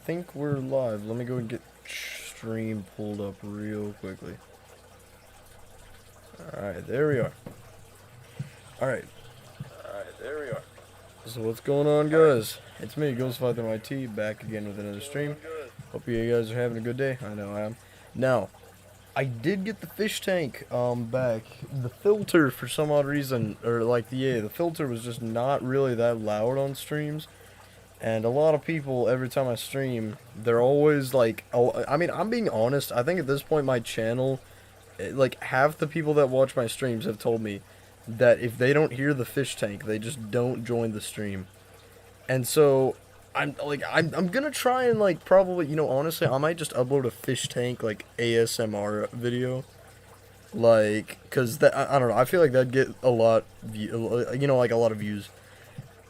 think we're live. Let me go and get stream pulled up real quickly. Alright, there we are. Alright. Alright, there we are. So what's going on, guys? It's me, GhostFatherMyT, back again with another stream. Hope you guys are having a good day. I know I am. Now, I did get the fish tank back. The filter, for some odd reason, or like the filter was just not really that loud on streams. And a lot of people, every time I stream, they're always like, oh, I mean, I'm being honest. I think at this point my channel, like half the people that watch my streams have told me that if they don't hear the fish tank, they just don't join the stream. And so I'm gonna try and like probably, you know, honestly, I might just upload a fish tank like ASMR video. Like, cause that, I don't know, I feel like that'd get a lot, you know, like a lot of views.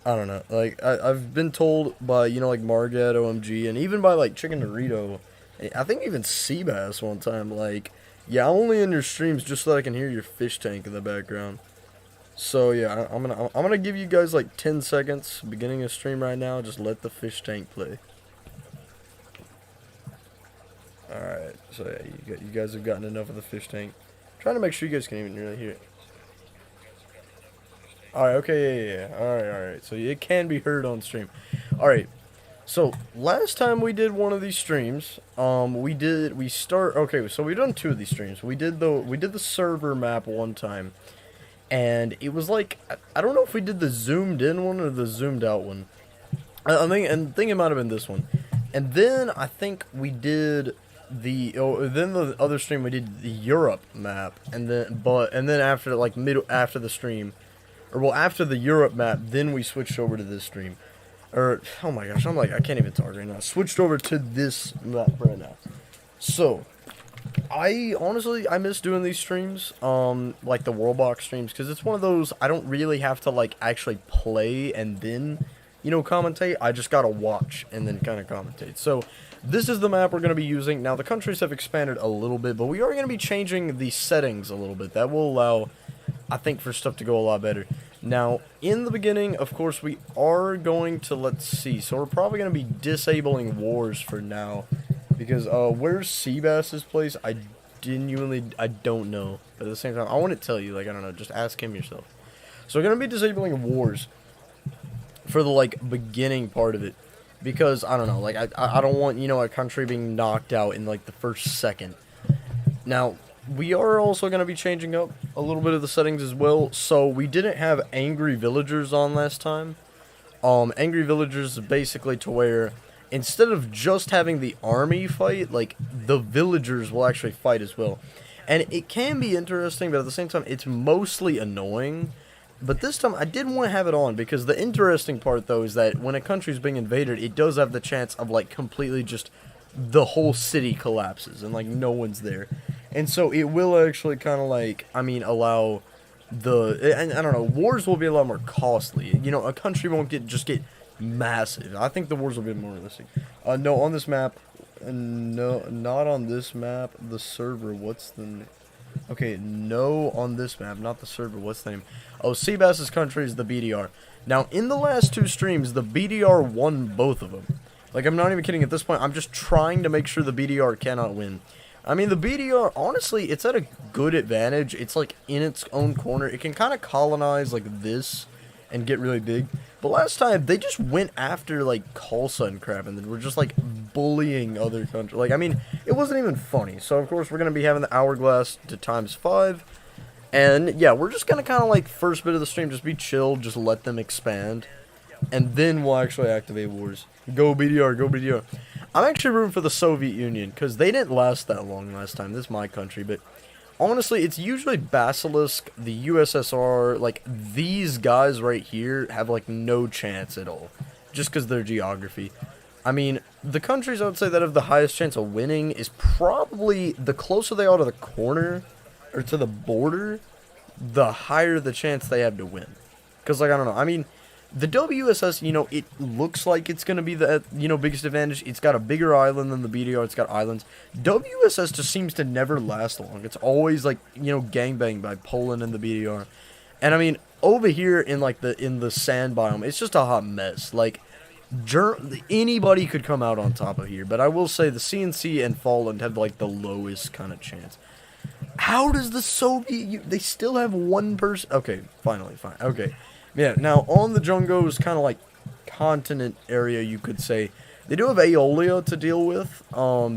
I don't know, like, I've been told by, you know, like, Marget, OMG, and even by, like, Chicken Dorito, I think even Seabass one time, like, yeah, I'm only in your streams just so that I can hear your fish tank in the background. So, yeah, I'm gonna give you guys, like, 10 seconds, beginning of stream right now, just let the fish tank play. Alright, so, yeah, you guys have gotten enough of the fish tank. I'm trying to make sure you guys can even really hear it. Alright, okay, yeah. Alright. So it can be heard on stream. Alright. So last time we did one of these streams, okay, so we've done two of these streams. We did the server map one time. And it was like, I don't know if we did the zoomed in one or the zoomed out one. I think it might have been this one. And then I think we did then the other stream we did the Europe map, and then after after the stream, or well, after the Europe map, then we switched over to this stream. Or, oh my gosh, I can't even talk right now. Switched over to this map right now. So, honestly, I miss doing these streams, like the Worldbox streams, because it's one of those, I don't really have to, like, actually play and then, you know, commentate. I just gotta watch and then kind of commentate. So, this is the map we're going to be using. Now, the countries have expanded a little bit, but we are going to be changing the settings a little bit. That will allow, I think, for stuff to go a lot better. Now, in the beginning, of course, we are going to, let's see, so we're probably going to be disabling wars for now, because, where's Seabass's place? I don't know, but at the same time, I want to tell you, like, I don't know, just ask him yourself. So we're going to be disabling wars for the, like, beginning part of it, because, I don't know, like, I don't want, you know, a country being knocked out in, like, the first second. Now, we are also going to be changing up a little bit of the settings as well. So we didn't have angry villagers on last time. Angry villagers is basically to where instead of just having the army fight, like the villagers will actually fight as well. And it can be interesting, but at the same time it's mostly annoying. But this time I didn't want to have it on because the interesting part though is that when a country is being invaded, it does have the chance of like completely just the whole city collapses and like no one's there. And so it will actually kind of like, I mean, allow and I don't know, wars will be a lot more costly. You know, a country won't just get massive. I think the wars will be more realistic. No, on this map, no, not on this map, the server, what's the okay, no, on this map, not the server, what's the name? Oh, Seabass's country is the BDR. Now, in the last two streams, the BDR won both of them. Like, I'm not even kidding at this point, I'm just trying to make sure the BDR cannot win. I mean, the BDR, honestly, it's at a good advantage. It's, like, in its own corner. It can kind of colonize, like, this and get really big. But last time, they just went after, like, Khalsa and crap, and then were just, like, bullying other countries. Like, I mean, it wasn't even funny. So, of course, we're going to be having the hourglass to ×5. And, yeah, we're just going to kind of, like, first bit of the stream, just be chill, just let them expand. And then we'll actually activate wars. Go BDR, go BDR. I'm actually rooting for the Soviet Union, because they didn't last that long last time. This is my country, but honestly, it's usually Basilisk, the USSR, like, these guys right here have, like, no chance at all, just because of their geography. I mean, the countries I would say that have the highest chance of winning is probably, the closer they are to the corner, or to the border, the higher the chance they have to win. Because, like, I don't know, I mean, the WSS, you know, it looks like it's going to be the, you know, biggest advantage. It's got a bigger island than the BDR. It's got islands. WSS just seems to never last long. It's always, like, you know, gangbanged by Poland and the BDR. And, I mean, over here in, like, in the sand biome, it's just a hot mess. Like, Anybody could come out on top of here, but I will say the CNC and Fallen have like the lowest kind of chance. How does the Soviet? They still have one person. Okay, finally, fine. Okay, yeah. Now on the Jungos, kind of like continent area, you could say they do have Aeolia to deal with.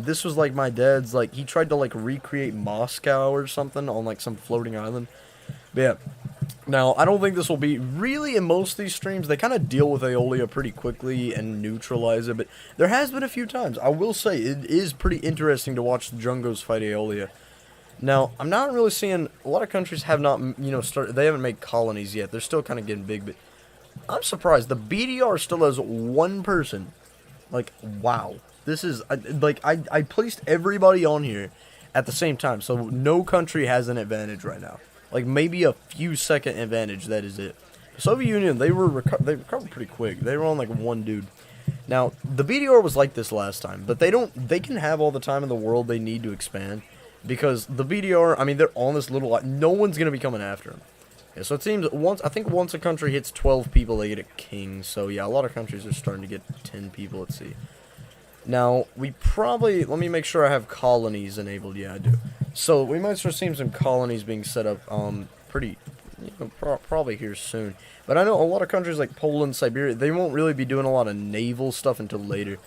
This was like my dad's. Like he tried to like recreate Moscow or something on like some floating island. But yeah. Now, I don't think this will be really in most of these streams. They kind of deal with Aeolia pretty quickly and neutralize it, but there has been a few times. I will say it is pretty interesting to watch the Jungos fight Aeolia. Now, I'm not really seeing a lot of countries have not, they haven't made colonies yet. They're still kind of getting big, but I'm surprised. The BDR still has one person. Like, wow. This is, I placed everybody on here at the same time, so no country has an advantage right now. Like, maybe a few second advantage, that is it. Soviet Union, they recovered pretty quick. They were on, like, one dude. Now, the BDR was like this last time, but they can have all the time in the world they need to expand. Because the BDR, I mean, they're on this little, no one's going to be coming after them. Yeah, so it seems, I think once a country hits 12 people, they get a king. So, yeah, a lot of countries are starting to get 10 people, let's see. Now, let me make sure I have colonies enabled. Yeah, I do. So, we might start seeing some colonies being set up, probably here soon. But I know a lot of countries like Poland, Siberia, they won't really be doing a lot of naval stuff until later.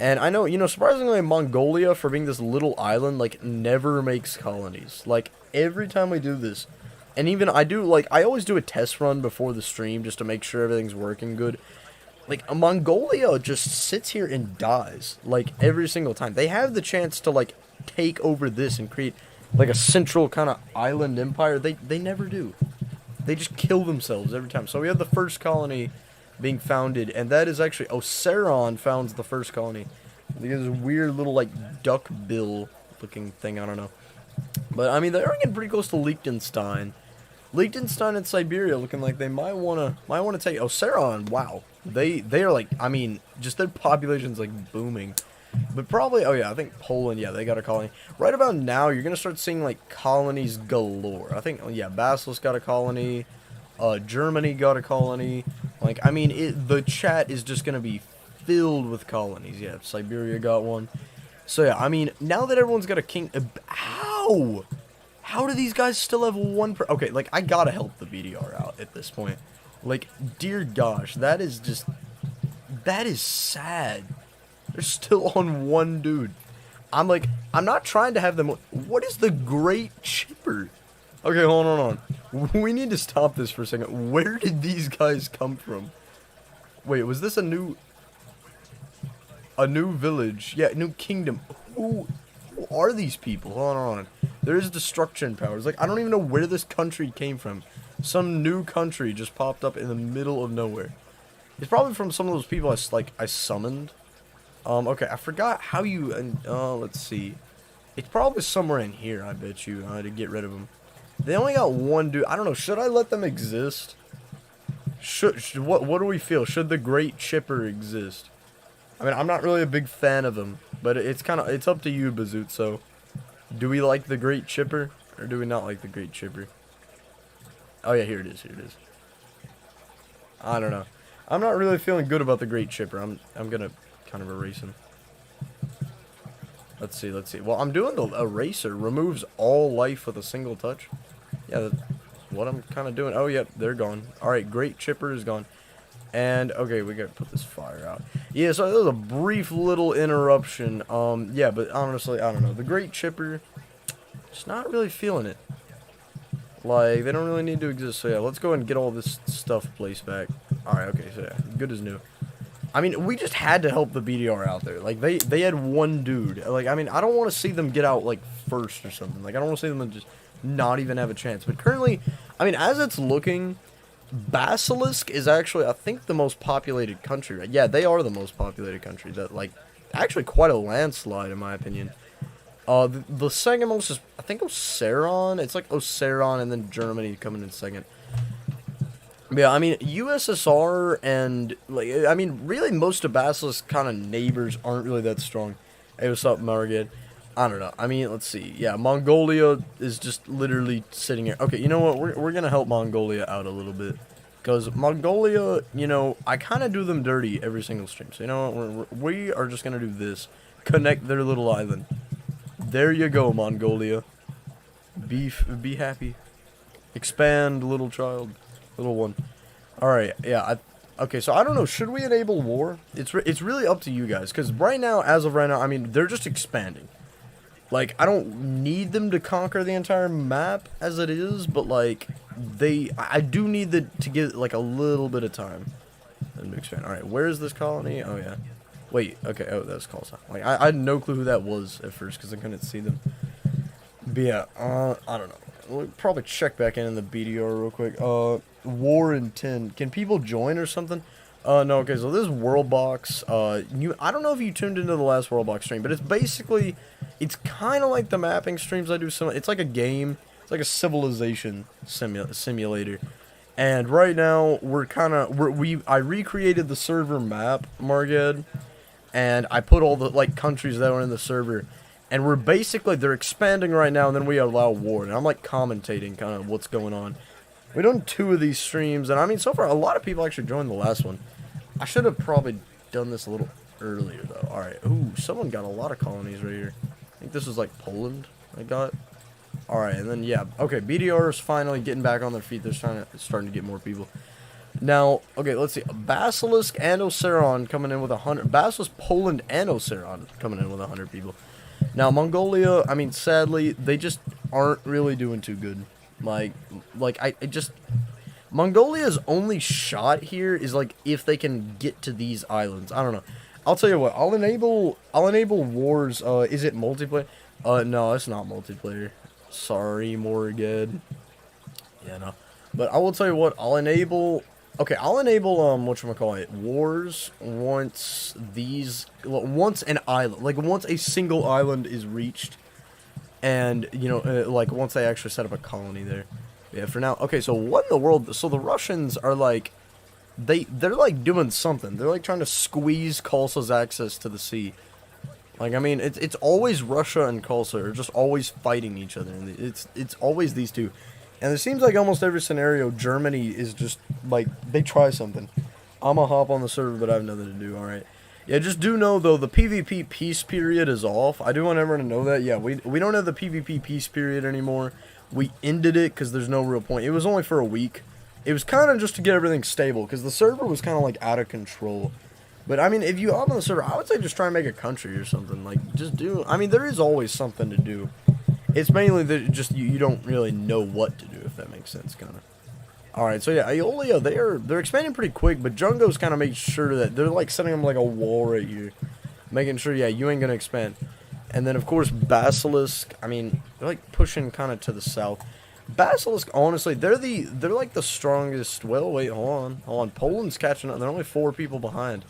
And I know, surprisingly, Mongolia, for being this little island, like, never makes colonies. Like, every time we do this, and even I always do a test run before the stream just to make sure everything's working good. Like, Mongolia just sits here and dies, like, every single time. They have the chance to, like, take over this and create, like, a central kind of island empire. They never do. They just kill themselves every time. So we have the first colony being founded, and that is actually, Saron founds the first colony. There's this weird little, like, duck bill looking thing, I don't know. But, I mean, they're getting pretty close to Liechtenstein. Liechtenstein and Siberia looking like they might wanna take Saron. Wow, they are like, I mean, just their population's like booming. But probably, I think Poland, yeah, they got a colony. Right about now, you're gonna start seeing like colonies galore. I think, Basilisk got a colony, Germany got a colony. Like, I mean, the chat is just gonna be filled with colonies. Yeah, Siberia got one. So yeah, I mean, now that everyone's got a king, ow! How do these guys still have one okay, like, I gotta help the BDR out at this point. Like, dear gosh, that is sad. They're still on one dude. I'm not trying to have them. What is the Great Chipper? Okay, hold on. We need to stop this for a second. Where did these guys come from? Wait, was this a new village? Yeah, new kingdom. Who are these people? Hold on. There's destruction powers. Like, I don't even know where this country came from. Some new country just popped up in the middle of nowhere. It's probably from some of those people I summoned. Okay, I forgot how you, let's see. It's probably somewhere in here, I bet you, to get rid of them. They only got one dude. I don't know, should I let them exist? What do we feel? Should the Great Chipper exist? I mean, I'm not really a big fan of them, but it's up to you, Bazoot, so. Do we like the Great Chipper, or do we not like the Great Chipper? Oh yeah, here it is. I don't know. I'm not really feeling good about the Great Chipper. I'm gonna kind of erase him. Let's see. Well, I'm doing the eraser. Removes all life with a single touch. Yeah, that's what I'm kind of doing. Oh, yep, they're gone. Alright, Great Chipper is gone. And, okay, we gotta put this fire out. Yeah, so that was a brief little interruption. Yeah, but honestly, I don't know. The Great Chipper, just not really feeling it. Like, they don't really need to exist. So, yeah, let's go and get all this stuff placed back. Alright, okay, so, yeah, good as new. I mean, we just had to help the BDR out there. Like, they had one dude. Like, I mean, I don't want to see them get out, like, first or something. Like, I don't want to see them just not even have a chance. But currently, I mean, as it's looking, Basilisk is actually, I think, the most populated country, right? Yeah, they are the most populated country. That, like, actually quite a landslide, in my opinion. The second most is, I think, Osaron. It's like Osaron and then Germany coming in second. But yeah, I mean, USSR and, like, I mean, really most of Basilisk's kind of neighbors aren't really that strong. Hey, what's up, Margit? I don't know. I mean, let's see. Yeah, Mongolia is just literally sitting here. Okay, you know what? We're going to help Mongolia out a little bit. Because Mongolia, you know, I kind of do them dirty every single stream. So, you know what? We are just going to do this. Connect their little island. There you go, Mongolia. Be happy. Expand, little child. Little one. Alright, yeah. Okay, so I don't know. Should we enable war? It's really up to you guys. Because right now, as of right now, I mean, they're just expanding. Like, I don't need them to conquer the entire map as it is, but, like, I do need to get, like, a little bit of time. Let me expand. Alright, where is this colony? Oh, yeah. Wait, okay, oh, that's Colsa. Like, I had no clue who that was at first, because I couldn't see them. But, yeah, I don't know. We'll probably check back in the BDR real quick. War in 10. Can people join or something? No, okay, so this is Worldbox. I don't know if you tuned into the last Worldbox stream, but it's basically... It's kind of like the mapping streams I do. It's like a game. It's like a civilization simulator. And right now, I recreated the server map, Marged, and I put all the, like, countries that were in the server. And they're expanding right now, and then we allow war. And I'm, like, commentating kind of what's going on. We've done 2 of these streams, and I mean, so far, a lot of people actually joined the last one. I should have probably done this a little earlier, though. Alright, ooh, someone got a lot of colonies right here. I think this is like Poland I got. Alright, and then, yeah. Okay, BDR is finally getting back on their feet. They're starting to get more people. Now, okay, let's see. Basilisk and Oceron coming in with 100. Basilisk, Poland, and Oceron coming in with 100 people. Now, Mongolia, I mean, sadly, they just aren't really doing too good. Mongolia's only shot here is, like, if they can get to these islands. I don't know. I'll tell you what, I'll enable wars. Is it multiplayer? No, it's not multiplayer. Sorry, Morgan. Yeah, no. But I will tell you what, I'll enable whatchamacallit, wars once an island, like, once a single island is reached, and, you know, like, once they actually set up a colony there. Yeah, for now. Okay, so what in the world, so the Russians are, like, they're like doing something. They're like trying to squeeze Kolsa's access to the sea. Like, I mean, it's always Russia and Kolsa are just always fighting each other. And it's always these two. And it seems like almost every scenario, Germany is just like they try something. I'ma hop on the server, but I have nothing to do. All right. Yeah, just do know though the PvP peace period is off. I do want everyone to know that. Yeah, we don't have the PvP peace period anymore. We ended it because there's no real point. It was only for a week. It was kind of just to get everything stable, because the server was kind of, like, out of control. But, I mean, if you hop on the server, I would say just try and make a country or something. Like, just do... I mean, there is always something to do. It's mainly that just you don't really know what to do, if that makes sense, kind of. Alright, so, yeah, Aeolia, they're expanding pretty quick, but Jungo's kind of made sure that... They're, like, setting them, like, a wall right here. Making sure, yeah, you ain't gonna expand. And then, of course, Basilisk, I mean, they're, like, pushing kind of to the south. Basilisk, honestly, they're like the strongest. Well, wait, hold on. Poland's catching up. They're only 4 people behind.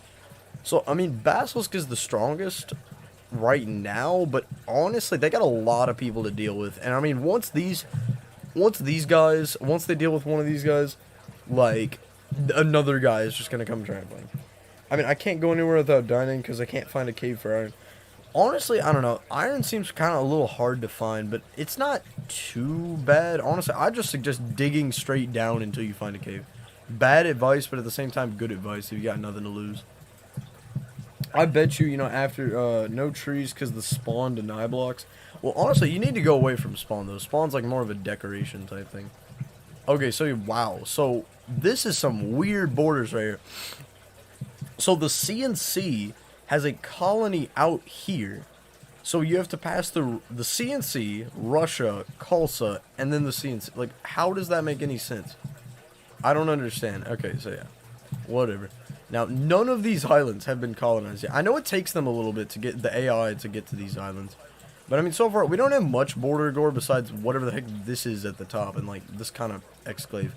So, I mean, Basilisk is the strongest right now, but honestly, they got a lot of people to deal with. And I mean, once they deal with one of these guys, like, another guy is just gonna come trampling. I mean, I can't go anywhere without dining because I can't find a cave for iron. Honestly, I don't know. Iron seems kind of a little hard to find, but it's not too bad. Honestly, I just suggest digging straight down until you find a cave. Bad advice, but at the same time, good advice if you got nothing to lose. I bet you, you know, after no trees because the spawn deny blocks. Well, honestly, you need to go away from spawn, though. Spawn's like more of a decoration type thing. Okay, so, wow. So, this is some weird borders right here. So, the CNC... has a colony out here, so you have to pass through the CNC, Russia, Kolsa, and then the CNC. Like, how does that make any sense? I don't understand. Okay, so yeah, whatever. Now, none of these islands have been colonized yet. I know it takes them a little bit to get the AI to get to these islands, but I mean, so far we don't have much border gore besides whatever the heck this is at the top and like this kind of exclave.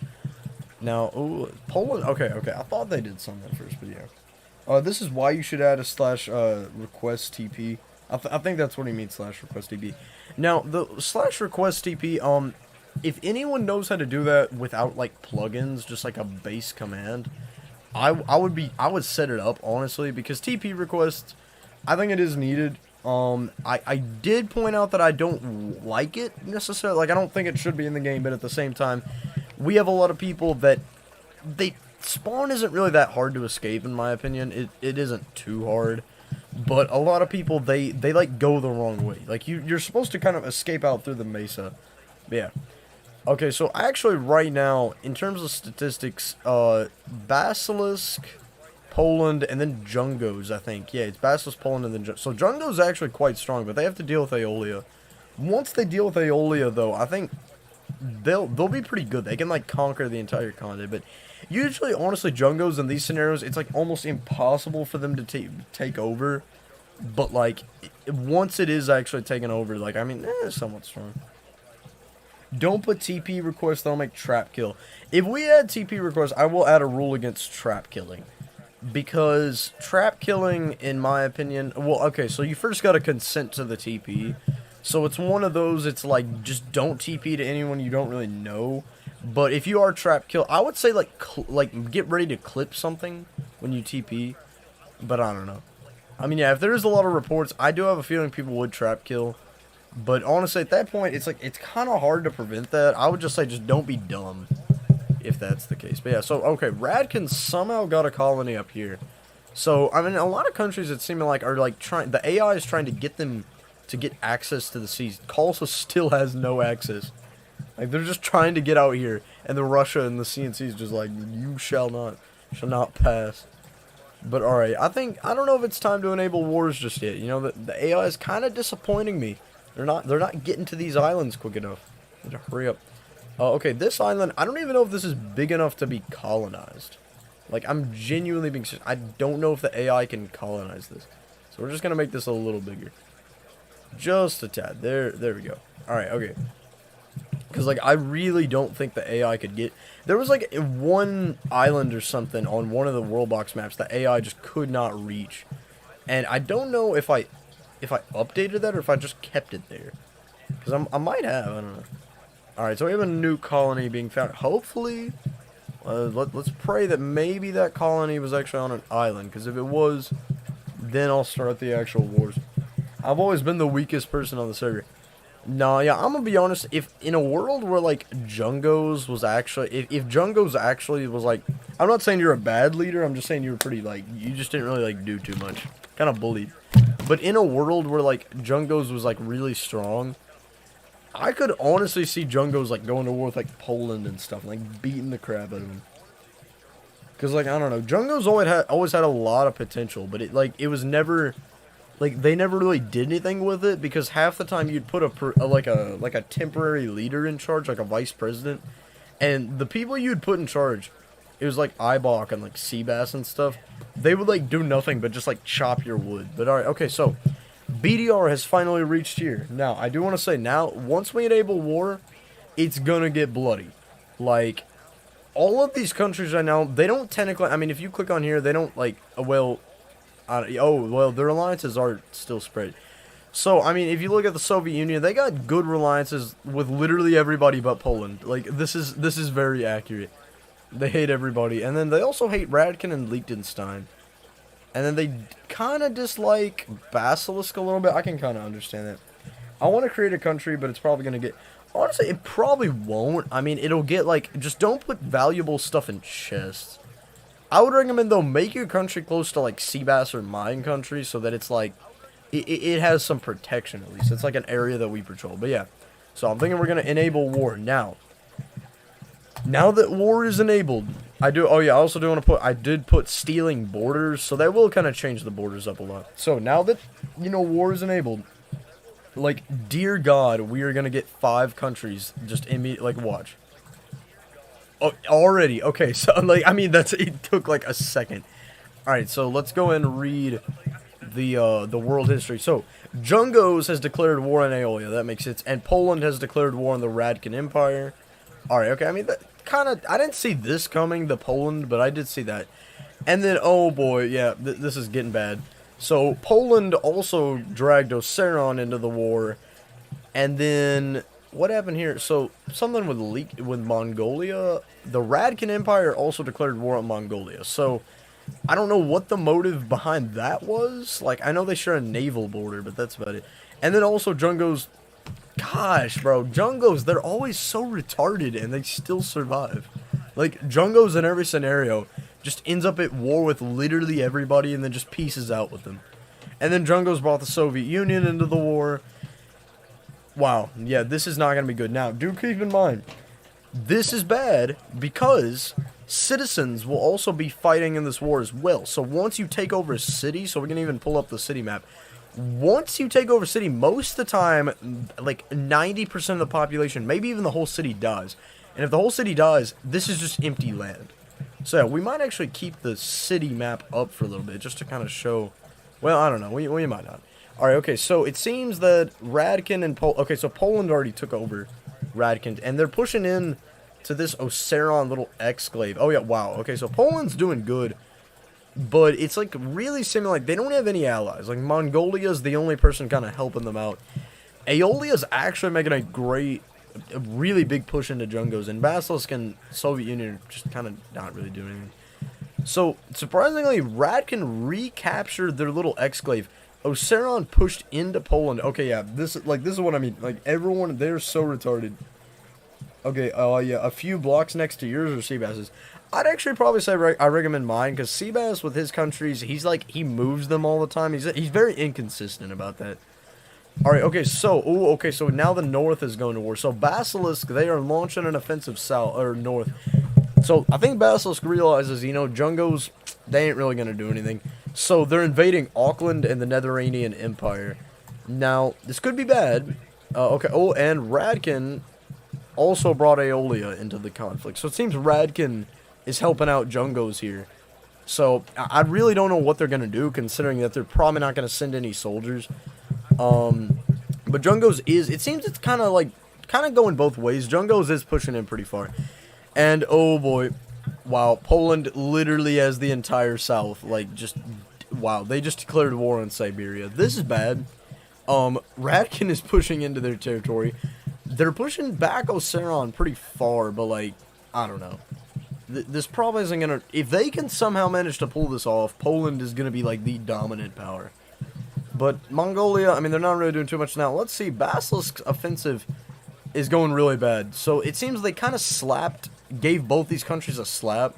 Now, oh, Poland. Okay, I thought they did something at first, but yeah. This is why you should add a / request TP. I think that's what he means, / request TP. Now, the / request TP, if anyone knows how to do that without, like, plugins, just like a base command, I would set it up, honestly, because TP requests, I think it is needed. I did point out that I don't like it necessarily. Like, I don't think it should be in the game, but at the same time, we have a lot of people that they spawn isn't really that hard to escape in my opinion. It isn't too hard. But a lot of people, they like go the wrong way. Like you're supposed to kind of escape out through the mesa. But yeah. Okay, so actually right now, in terms of statistics, Basilisk, Poland, and then Jungos, I think. Yeah, it's Basilisk, Poland, and then so Jungo's actually quite strong, but they have to deal with Aeolia. Once they deal with Aeolia, though, I think they'll be pretty good. They can like conquer the entire continent, but usually, honestly, Jungos in these scenarios, it's like almost impossible for them to take over. But like, once it is actually taken over, like I mean, it's somewhat strong. Don't put TP requests, that'll make trap kill. If we add TP requests, I will add a rule against trap killing. Because trap killing, in my opinion, well, okay, so you first gotta consent to the TP. So it's one of those, it's like, just don't TP to anyone you don't really know. But if you are trap kill, I would say like get ready to clip something when you TP. But I don't know. I mean, yeah, if there is a lot of reports, I do have a feeling people would trap kill. But honestly, at that point, it's like, it's kind of hard to prevent that. I would just say, just don't be dumb, if that's the case. But yeah, so, okay, Radkin somehow got a colony up here. So, I mean, a lot of countries, it seems like, are like trying, the AI is trying to get them to get access to the seas. Kalsa still has no access. Like, they're just trying to get out here. And the Russia and the CNC is just like, you shall not pass. But alright, I don't know if it's time to enable wars just yet. You know, the AI is kind of disappointing me. They're not getting to these islands quick enough. Need to hurry up. Okay, this island, I don't even know if this is big enough to be colonized. Like, I'm genuinely being serious. I don't know if the AI can colonize this. So we're just going to make this a little bigger. Just a tad. There we go. Alright, okay. Because, like, I really don't think the AI could get... There was, like, one island or something on one of the Worldbox maps that AI just could not reach. And I don't know if I updated that or if I just kept it there. Because I might have, I don't know. Alright, so we have a new colony being found. Hopefully, let's pray that maybe that colony was actually on an island. Because if it was, then I'll start the actual wars. I've always been the weakest person on the server. No, yeah, I'm gonna be honest, if in a world where, like, Jungos was actually, if Jungos actually was, like, I'm not saying you're a bad leader, I'm just saying you were pretty, like, you just didn't really, like, do too much. Kind of bullied. But in a world where, like, Jungos was, like, really strong, I could honestly see Jungos, like, going to war with, like, Poland and stuff, like, beating the crap out of them. Because, like, I don't know, Jungos always had a lot of potential, but it was never... Like, they never really did anything with it, because half the time you'd put a temporary leader in charge, like a vice president, and the people you'd put in charge, it was like Ibok and like Seabass and stuff, they would like do nothing but just like chop your wood. But alright, okay, so, BDR has finally reached here. Now, I do want to say, now, once we enable war, it's gonna get bloody. Like, all of these countries right now, they don't technically, I mean, if you click on here, they don't like, well... well, their alliances are still spread. So, I mean, if you look at the Soviet Union, they got good alliances with literally everybody but Poland. Like, this is very accurate. They hate everybody. And then they also hate Radkin and Liechtenstein. And then they kind of dislike Basilisk a little bit. I can kind of understand that. I want to create a country, but it's probably going to get... Honestly, it probably won't. I mean, it'll get, like... Just don't put valuable stuff in chests. I would recommend, though, make your country close to, like, Seabass or mine country so that it's, like, it has some protection, at least. It's, like, an area that we patrol. But, yeah. So, I'm thinking we're going to enable war. Now that war is enabled, I also do want to put, I did put stealing borders, so that will kind of change the borders up a lot. So, now that, you know, war is enabled, like, dear God, we are going to get 5 countries just immediately, like, watch. Oh, already. Okay, so, like, I mean, it took, like, a second. Alright, so let's go and read the world history. So, Jungos has declared war on Aeolia. That makes sense. And Poland has declared war on the Radkin Empire. Alright, okay, I mean, that kind of, I didn't see this coming, the Poland, but I did see that. And then, oh boy, yeah, this is getting bad. So, Poland also dragged Oceron into the war. And then... What happened here? So, something with Mongolia. The Radkin Empire also declared war on Mongolia. So, I don't know what the motive behind that was. Like, I know they share a naval border, but that's about it. And then also Jungos. Gosh, bro. Jungos, they're always so retarded, and they still survive. Like, Jungos in every scenario just ends up at war with literally everybody and then just pieces out with them. And then Jungos brought the Soviet Union into the war. Wow, yeah, this is not going to be good. Now, do keep in mind, this is bad because citizens will also be fighting in this war as well. So once you take over a city, so we can even pull up the city map. Once you take over a city, most of the time, like 90% of the population, maybe even the whole city dies. And if the whole city dies, this is just empty land. So yeah, we might actually keep the city map up for a little bit just to kind of show. Well, I don't know. We might not. All right, okay, so it seems that Radkin and okay, so Poland already took over Radkin, and they're pushing in to this Oseron little exclave. Oh, yeah, wow. Okay, so Poland's doing good, but it's, like, really similar. Like, they don't have any allies. Like, Mongolia's the only person kind of helping them out. Aeolia's actually making a really big push into Jungos, and Basilisk and Soviet Union are just kind of not really doing anything. So, surprisingly, Radkin recaptured their little exclave. Oseron pushed into Poland. Okay, yeah, this is what I mean. Like, everyone, they're so retarded. Okay, yeah, a few blocks next to yours are Seabass's. I'd actually probably say I recommend mine, because Seabass with his countries, he moves them all the time. He's very inconsistent about that. Alright, okay, so, so now the North is going to war. So, Basilisk, they are launching an offensive south, or north. So, I think Basilisk realizes, you know, Jungos, they ain't really going to do anything. So, they're invading Auckland and the Netheranian Empire. Now, this could be bad. Okay, and Radkin also brought Aeolia into the conflict. So, it seems Radkin is helping out Jungos here. So, I really don't know what they're going to do, considering that they're probably not going to send any soldiers. But Jungos it seems it's kind of going both ways. Jungos is pushing in pretty far. And, oh boy, wow, Poland literally has the entire south, like, just, wow, they just declared war on Siberia. This is bad. Radkin is pushing into their territory. They're pushing back Oseron pretty far, but, like, I don't know. This probably isn't gonna, if they can somehow manage to pull this off, Poland is gonna be, like, the dominant power. But Mongolia, I mean, they're not really doing too much now. Let's see, Basilisk's offensive is going really bad. So it seems they kind of gave both these countries a slap,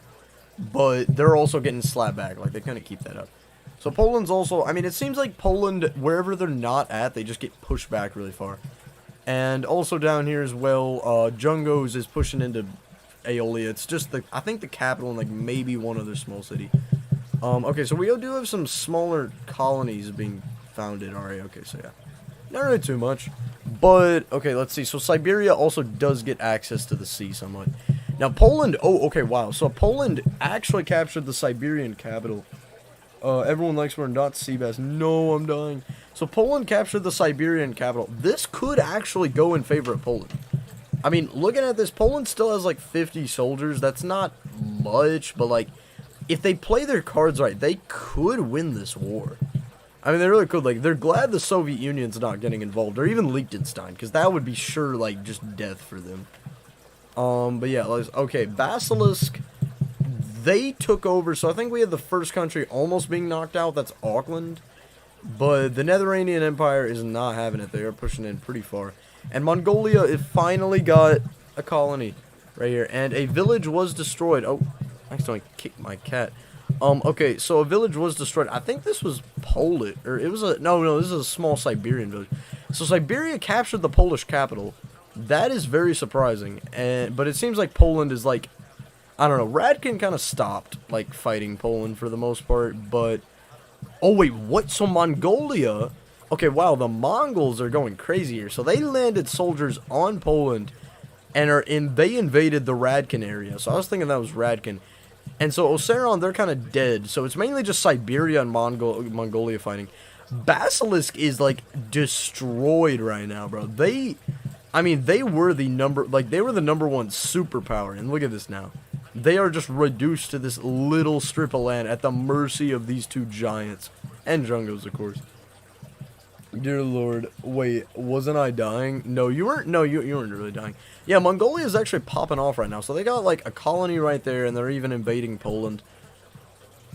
but they're also getting slapped back. Like, they couldn't keep that up. So Poland's also, I mean, it seems like Poland, wherever they're not at, they just get pushed back really far. And also down here as well, Jungos is pushing into Aeolia. It's just, I think the capital and, like, maybe one other small city. Okay, so we do have some smaller colonies being founded. Alright, okay, so yeah. Not really too much. But, okay, let's see. So Siberia also does get access to the sea somewhat. Now, Poland, okay, wow. So Poland actually captured the Siberian capital. Everyone likes we're not Seabass. No, I'm dying. So Poland captured the Siberian capital. This could actually go in favor of Poland. I mean, looking at this, Poland still has like 50 soldiers. That's not much, but like, if they play their cards right, they could win this war. I mean, they really could. Like, they're glad the Soviet Union's not getting involved, or even Liechtenstein, because that would be sure, like, just death for them. But yeah, okay, Basilisk, they took over, so I think we had the first country almost being knocked out, that's Auckland. But the Netheranian Empire is not having it. They are pushing in pretty far. And Mongolia, it finally got a colony right here, and a village was destroyed. Oh, I accidentally kicked my cat. Okay, so a village was destroyed. I think this was Polish, or it was no, this is a small Siberian village. So Siberia captured the Polish capital. That is very surprising, but it seems like Poland is like, I don't know, Radkin kind of stopped, like, fighting Poland for the most part, but, oh wait, what, so Mongolia, okay, wow, the Mongols are going crazy here. So they landed soldiers on Poland, and they invaded the Radkin area. So I was thinking that was Radkin. And so Oseron, they're kind of dead. So it's mainly just Siberia and Mongolia fighting. Basilisk is, like, destroyed right now, bro. I mean, they were the number one superpower. And look at this now. They are just reduced to this little strip of land at the mercy of these two giants. And Jungos, of course. Dear Lord, wait, wasn't I dying? No, you weren't. No, you weren't really dying. Yeah, Mongolia is actually popping off right now. So they got, like, a colony right there, and they're even invading Poland.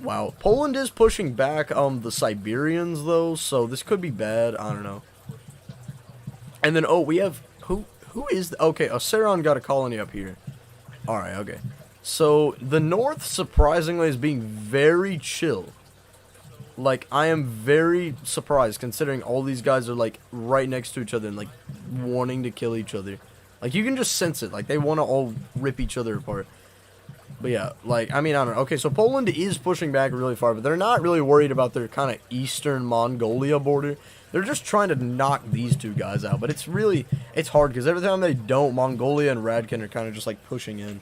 Wow. Poland is pushing back the Siberians, though, so this could be bad. I don't know. And then, oh, we have, who is, okay, Oseron got a colony up here. Alright, okay. So, the North, surprisingly, is being very chill. Like, I am very surprised, considering all these guys are, like, right next to each other and, like, wanting to kill each other. Like, you can just sense it. Like, they want to all rip each other apart. But yeah, like, I mean, I don't know. Okay, so Poland is pushing back really far, but they're not really worried about their kind of eastern Mongolia border. They're just trying to knock these two guys out. But it's really, it's hard, because every time they don't, Mongolia and Radkin are kind of just, like, pushing in.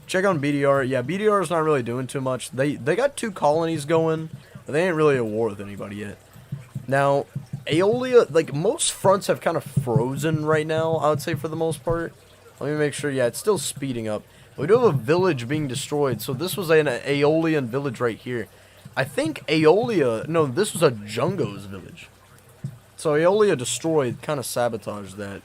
Check on BDR. Yeah, BDR is not really doing too much. They got 2 colonies going, but they ain't really at war with anybody yet. Now, Aeolia, like, most fronts have kind of frozen right now, I would say, for the most part. Let me make sure. Yeah, it's still speeding up. We do have a village being destroyed, so this was an Aeolian village right here. I think Aeolia, no, this was a Jungos village. So Aeolia destroyed, kind of sabotaged that.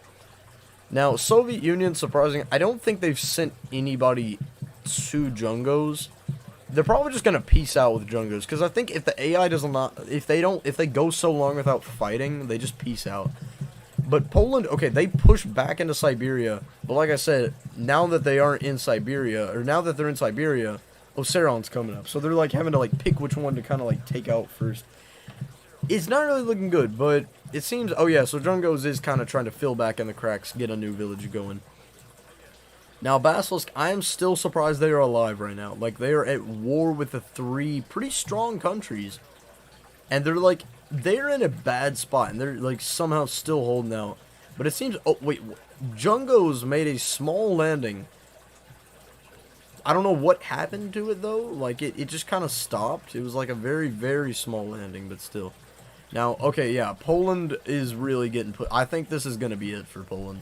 Now, Soviet Union, surprising, I don't think they've sent anybody to Jungos. They're probably just gonna peace out with Jungos, because I think if the AI does not, if they go so long without fighting, they just peace out. But Poland, okay, they push back into Siberia, but like I said, now that they aren't in Siberia, or now that they're in Siberia, Oseron's coming up. So they're like having to like pick which one to kind of like take out first. It's not really looking good, but it seems, oh yeah, so Jungos is kind of trying to fill back in the cracks, get a new village going. Now, Basilisk, I am still surprised they are alive right now. Like, they are at war with the 3 pretty strong countries. And they're like, they're in a bad spot, and they're like somehow still holding out. But it seems, oh wait, Jungos made a small landing. I don't know what happened to it though. Like it just kind of stopped. It was like a very, very small landing, but still. Now, okay, yeah, Poland is really getting put. I think this is gonna be it for Poland.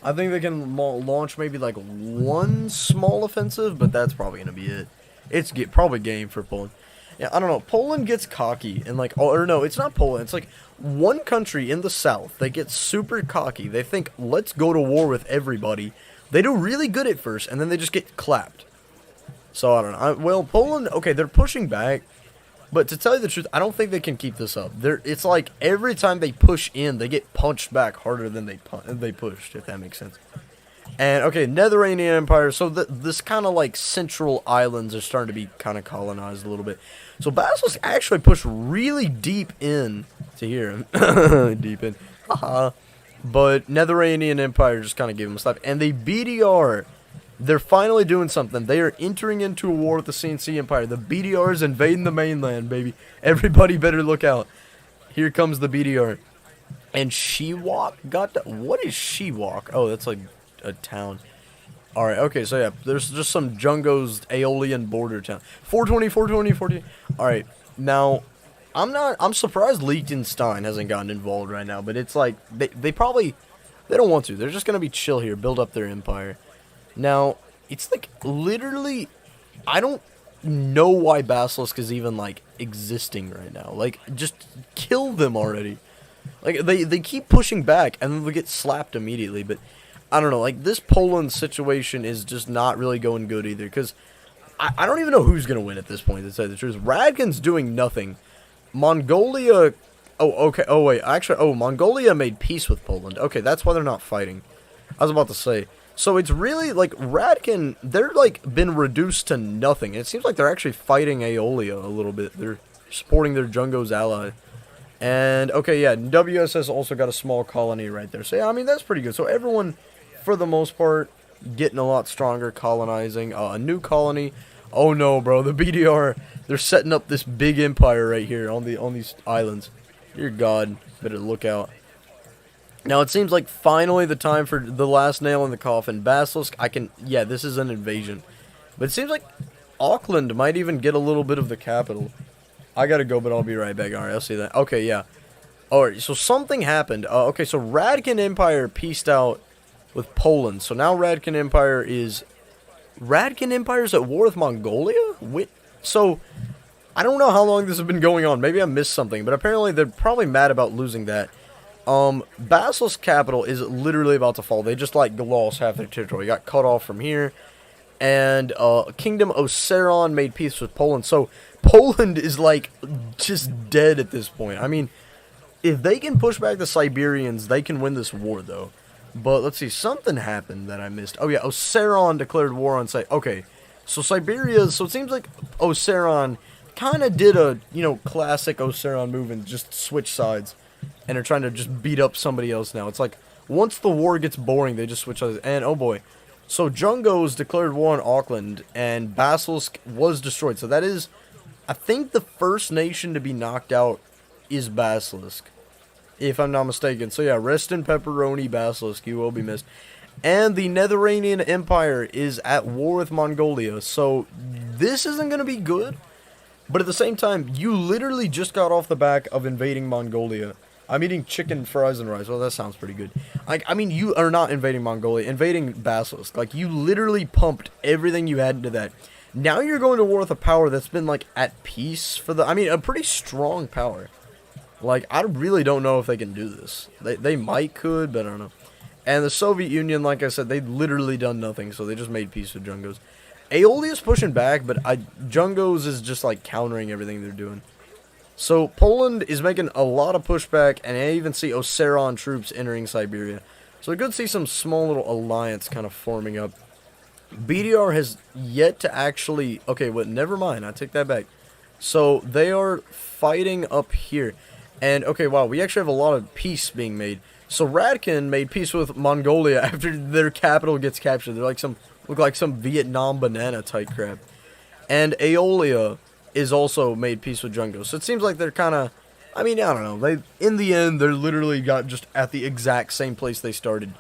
I think they can launch maybe like 1 small offensive, but that's probably gonna be it. It's probably game for Poland. Yeah, I don't know. Poland gets cocky and like, or no, it's not Poland. It's like one country in the south. They get super cocky. They think, let's go to war with everybody. They do really good at first, and then they just get clapped. So I don't know. Well, Poland, okay, they're pushing back, but to tell you the truth, I don't think they can keep this up. It's like every time they push in, they get punched back harder than they pushed. If that makes sense. And, okay, Netheranian Empire, so this kind of, like, central islands are starting to be kind of colonized a little bit. So Basilisk actually pushed really deep in to here. Deep in. Haha. But Netheranian Empire just kind of gave them a slap. And the BDR, they're finally doing something. They are entering into a war with the CNC Empire. The BDR is invading the mainland, baby. Everybody better look out. Here comes the BDR. And Shewok what is Shewok? Oh, that's like a town. Alright, okay, so yeah, there's just some Jungos Aeolian border town. 420, 420, 40. Alright, now, I'm surprised Liechtenstein hasn't gotten involved right now, but it's like, they don't want to. They're just gonna be chill here, build up their empire. Now, it's like, literally, I don't know why Basilisk is even, like, existing right now. Like, just kill them already. Like, they keep pushing back, and then they get slapped immediately, but I don't know, like, this Poland situation is just not really going good either, because I don't even know who's going to win at this point, to tell you the truth. Radkin's doing nothing. Mongolia, oh, okay, oh, wait, actually, oh, Mongolia made peace with Poland. Okay, that's why they're not fighting. I was about to say. So it's really, like, Radkin, they're, like, been reduced to nothing. It seems like they're actually fighting Aeolia a little bit. They're supporting their Jungos ally. And, okay, yeah, WSS also got a small colony right there. So, yeah, I mean, that's pretty good. So everyone, for the most part, getting a lot stronger, colonizing. A new colony. Oh no, bro, the BDR, they're setting up this big empire right here on these islands. Dear God, better look out. Now it seems like finally the time for the last nail in the coffin. Basilisk, yeah, this is an invasion. But it seems like Auckland might even get a little bit of the capital. I gotta go, but I'll be right back. Alright, I'll see that. Okay, yeah. Alright, so something happened. Okay, so Radkin Empire pieced out with Poland. So now Radkin Empire is at war with Mongolia? So, I don't know how long this has been going on. Maybe I missed something, but apparently they're probably mad about losing that. Basilisk capital is literally about to fall. They just, like, lost half their territory. Got cut off from here. And, Kingdom Oseron made peace with Poland. So, Poland is, like, just dead at this point. I mean, if they can push back the Siberians, they can win this war, though. But, let's see, something happened that I missed. Oh, yeah, Oseron declared war on, okay, So Siberia, so it seems like Oceron kind of did a, classic Oceron move and just switch sides. And are trying to just beat up somebody else now. It's like, once the war gets boring, they just switch sides. And, oh boy. So Jungos declared war on Auckland, and Basilisk was destroyed. So that is, I think the first nation to be knocked out is Basilisk, if I'm not mistaken. So yeah, rest in pepperoni, Basilisk. You will be missed. And the Netheranian Empire is at war with Mongolia. So this isn't going to be good. But at the same time, you literally just got off the back of invading Mongolia. I'm eating chicken, fries, and rice. Well, that sounds pretty good. Like, I mean, you are not invading Mongolia. Invading Basilisk. Like, you literally pumped everything you had into that. Now you're going to war with a power that's been, like, at peace for the... I mean, a pretty strong power. Like, I really don't know if they can do this. They might could, but I don't know. And the Soviet Union, like I said, they've literally done nothing, so they just made peace with Jungos. Aeolia's pushing back, but Jungos is just, like, countering everything they're doing. So, Poland is making a lot of pushback, and I even see Oceron troops entering Siberia. So, I could see some small little alliance kind of forming up. BDR has yet to actually... Okay, but never mind, I take that back. So, they are fighting up here. And, okay, wow, we actually have a lot of peace being made. So, Radkin made peace with Mongolia after their capital gets captured. They're like look like some Vietnam banana type crap. And Aeolia is also made peace with Jungos. So it seems like they're kind of, I mean, I don't know. In the end, they're literally got just at the exact same place they started.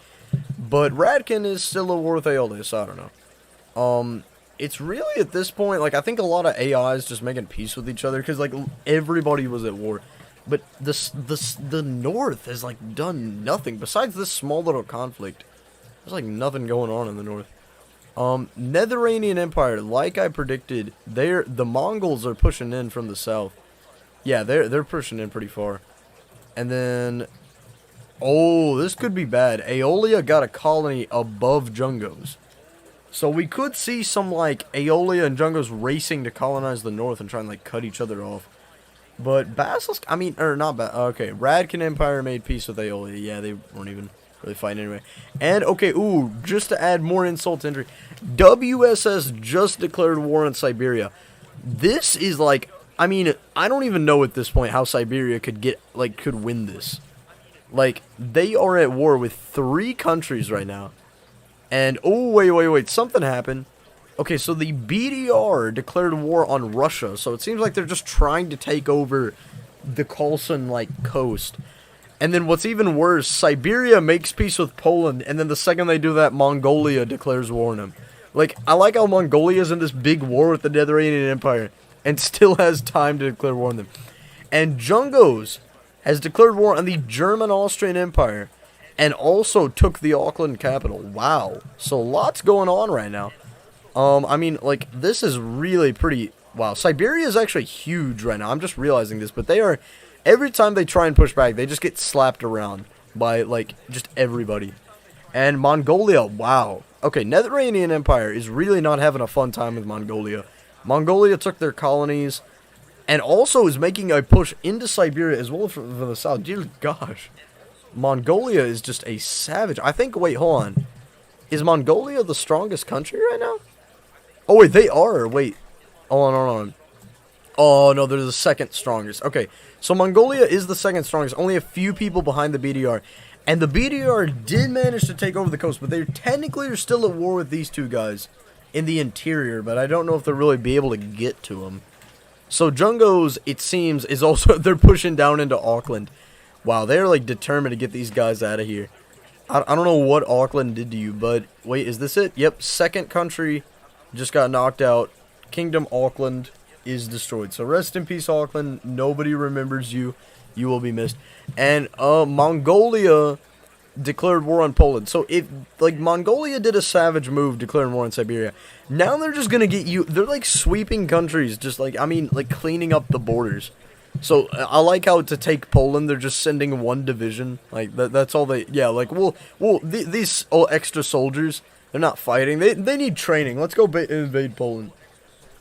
But Radkin is still at war with Aeolia, so I don't know. It's really at this point, like, I think a lot of AIs just making peace with each other because, like, everybody was at war. But the North has, like, done nothing besides this small little conflict. There's, like, nothing going on in the North. Netheranian Empire, like I predicted, the Mongols are pushing in from the south. Yeah, they're pushing in pretty far. And then, oh, this could be bad. Aeolia got a colony above Jungos. So we could see some, like, Aeolia and Jungos racing to colonize the north and try and, like, cut each other off. But Basilisk, I mean, or not okay, Radkin Empire made peace with Aeolia. Yeah, they weren't even really fighting anyway. And, okay, ooh, just to add more insult to injury, WSS just declared war on Siberia. This is, like, I mean, I don't even know at this point how Siberia could win this. Like, they are at war with 3 countries right now. And, oh, wait, something happened. Okay, so the BDR declared war on Russia, so it seems like they're just trying to take over the Kholson, like, coast. And then what's even worse, Siberia makes peace with Poland, and then the second they do that, Mongolia declares war on them. Like, I like how Mongolia's in this big war with the Netheranian Empire, and still has time to declare war on them. And Jungos has declared war on the German-Austrian Empire, and also took the Auckland capital. Wow. So lots going on right now. I mean, like, this is really pretty... Wow, Siberia is actually huge right now. I'm just realizing this, but they are... Every time they try and push back, they just get slapped around by, like, just everybody. And Mongolia, wow. Okay, Netheranian Empire is really not having a fun time with Mongolia. Mongolia took their colonies, and also is making a push into Siberia as well for the south. Dear gosh. Mongolia is just a savage. I think, wait, hold on. Is Mongolia the strongest country right now? Oh, wait, they are. Wait. Hold on. Oh, no, they're the second strongest. Okay, so Mongolia is the second strongest. Only a few people behind the BDR. And the BDR did manage to take over the coast, but they technically are still at war with these two guys in the interior, but I don't know if they'll really be able to get to them. So Jungos, it seems, is also, they're pushing down into Auckland. Wow, they're, like, determined to get these guys out of here. I don't know what Auckland did to you, but wait, is this it? Yep, second country just got knocked out. Kingdom Auckland is destroyed. So rest in peace, Auckland. Nobody remembers you. You will be missed. And Mongolia declared war on Poland. So if, like, Mongolia did a savage move declaring war on Siberia, now they're just gonna get you. They're like sweeping countries, just like, I mean, like cleaning up the borders. So I like how to take Poland, they're just sending one division. Like that's all they. Yeah, like these extra soldiers, they're not fighting. They need training. Let's go invade Poland.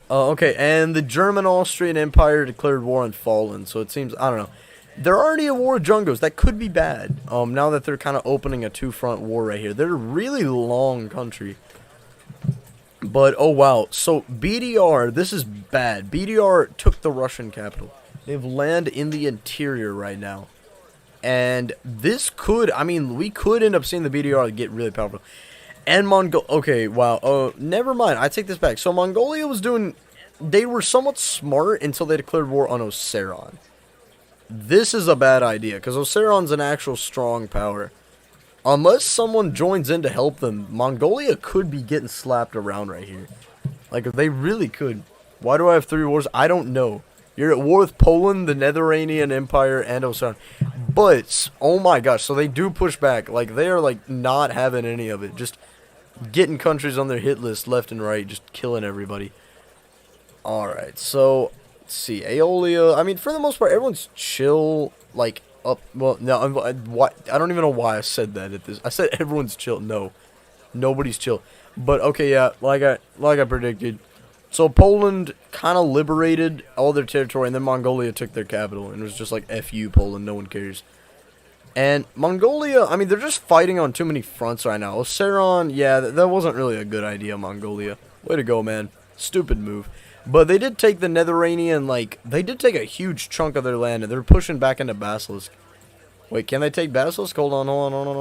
Okay, and the German-Austrian Empire declared war on Fallen. So it seems, I don't know. They're already at war with Jungos. That could be bad. Now that they're kind of opening a two-front war right here. They're a really long country. But, oh wow, so BDR, this is bad. BDR took the Russian capital. They have land in the interior right now. And this could, I mean, we could end up seeing the BDR get really powerful. And okay, wow, never mind, I take this back. So Mongolia was doing, they were somewhat smart until they declared war on Oseron. This is a bad idea, because Oseron's an actual strong power. Unless someone joins in to help them, Mongolia could be getting slapped around right here. Like, they really could. Why do I have 3 wars? I don't know. You're at war with Poland, the Netheranian Empire, and Oseron. But, oh my gosh, so they do push back. Like, they are, like, not having any of it. Just getting countries on their hit list left and right, just killing everybody. Alright, so, let's see. Aeolia, I mean, for the most part, everyone's chill, like, up. Well, no, I don't even know why I said that at this. I said everyone's chill. No, nobody's chill. But, okay, yeah, like I predicted. So Poland kind of liberated all their territory, and then Mongolia took their capital, and it was just like, F you, Poland, no one cares. And Mongolia, I mean, they're just fighting on too many fronts right now. Oseron, yeah, that wasn't really a good idea, Mongolia. Way to go, man. Stupid move. But they did take the Netheranian, like, they did take a huge chunk of their land, and they're pushing back into Basilisk. Wait, can they take Basilisk? Hold on, hold on, hold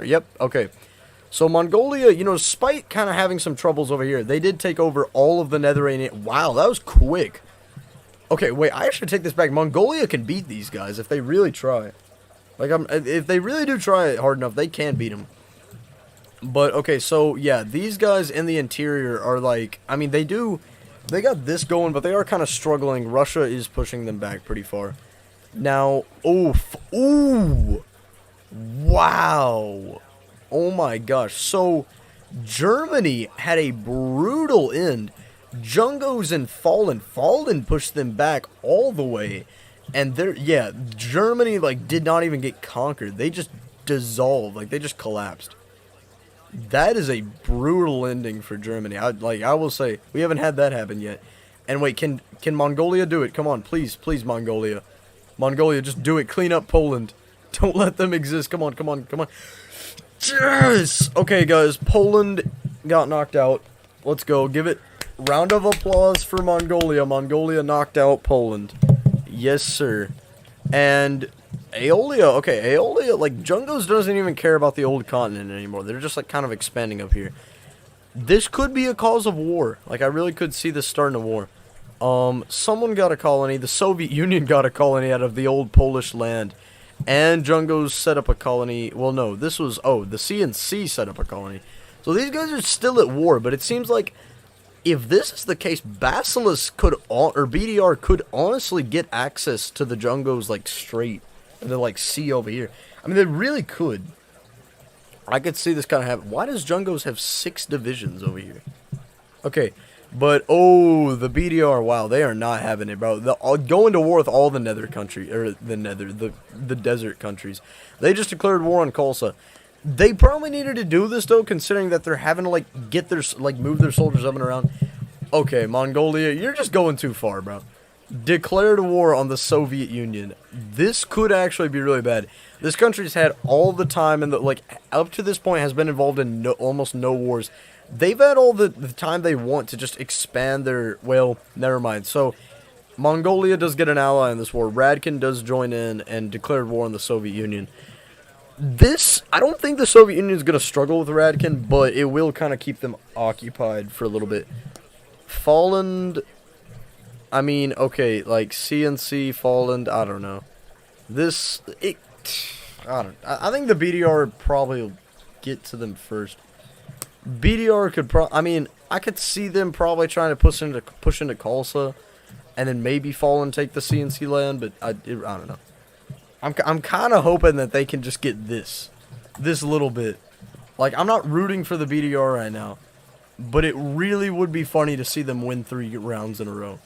on. Yep, okay. So Mongolia, you know, despite kind of having some troubles over here, they did take over all of the Netheranian. Wow, that was quick. Okay, wait, I should take this back. Mongolia can beat these guys if they really try. Like, if they really do try hard enough, they can beat them. But, okay, so, yeah, these guys in the interior are like, I mean, they got this going, but they are kind of struggling. Russia is pushing them back pretty far. Now, ooh, wow. Oh my gosh. So, Germany had a brutal end. Jungos and Fallen. Fallen pushed them back all the way. And yeah, Germany, like, did not even get conquered. They just dissolved. Like, they just collapsed. That is a brutal ending for Germany. I will say, we haven't had that happen yet. And wait, can Mongolia do it? Come on, please, please, Mongolia. Mongolia, just do it. Clean up Poland. Don't let them exist. Come on, come on, come on. Yes! Okay, guys, Poland got knocked out. Let's go. Give it round of applause for Mongolia. Mongolia knocked out Poland. Yes, sir. And Aeolia, okay, Aeolia, like, Jungos doesn't even care about the old continent anymore. They're just, like, kind of expanding up here. This could be a cause of war. Like, I really could see this starting a war. Someone got a colony. The Soviet Union got a colony out of the old Polish land. And Jungos set up a colony. Well, no, this was, the CNC set up a colony. So these guys are still at war, but it seems like if this is the case, Basilisk could, or BDR could honestly get access to the Jungos, like, straight. And they're, like, sea over here. I mean, they really could. I could see this kind of happen. Why does Jungos have 6 divisions over here? Okay, but, the BDR, wow, they are not having it, bro. Going to war with all the nether country, or the desert countries. They just declared war on Khalsa. They probably needed to do this, though, considering that they're having to, like, get their, like, move their soldiers up and around. Okay, Mongolia, you're just going too far, bro. Declared war on the Soviet Union. This could actually be really bad. This country's had all the time, and like, up to this point has been involved in almost no wars. They've had all the time they want to just expand their, well, never mind. So, Mongolia does get an ally in this war. Radkin does join in and declared war on the Soviet Union. I don't think the Soviet Union is going to struggle with Radkin, but it will kind of keep them occupied for a little bit. Fallen, I mean, okay, like, CNC, Fallen, I don't know. I think the BDR probably will get to them first. BDR could I mean, I could see them probably trying to push into Khalsa, and then maybe Fallen take the CNC land, but I don't know. I'm kind of hoping that they can just get this little bit. Like, I'm not rooting for the BDR right now, but it really would be funny to see them win 3 rounds in a row.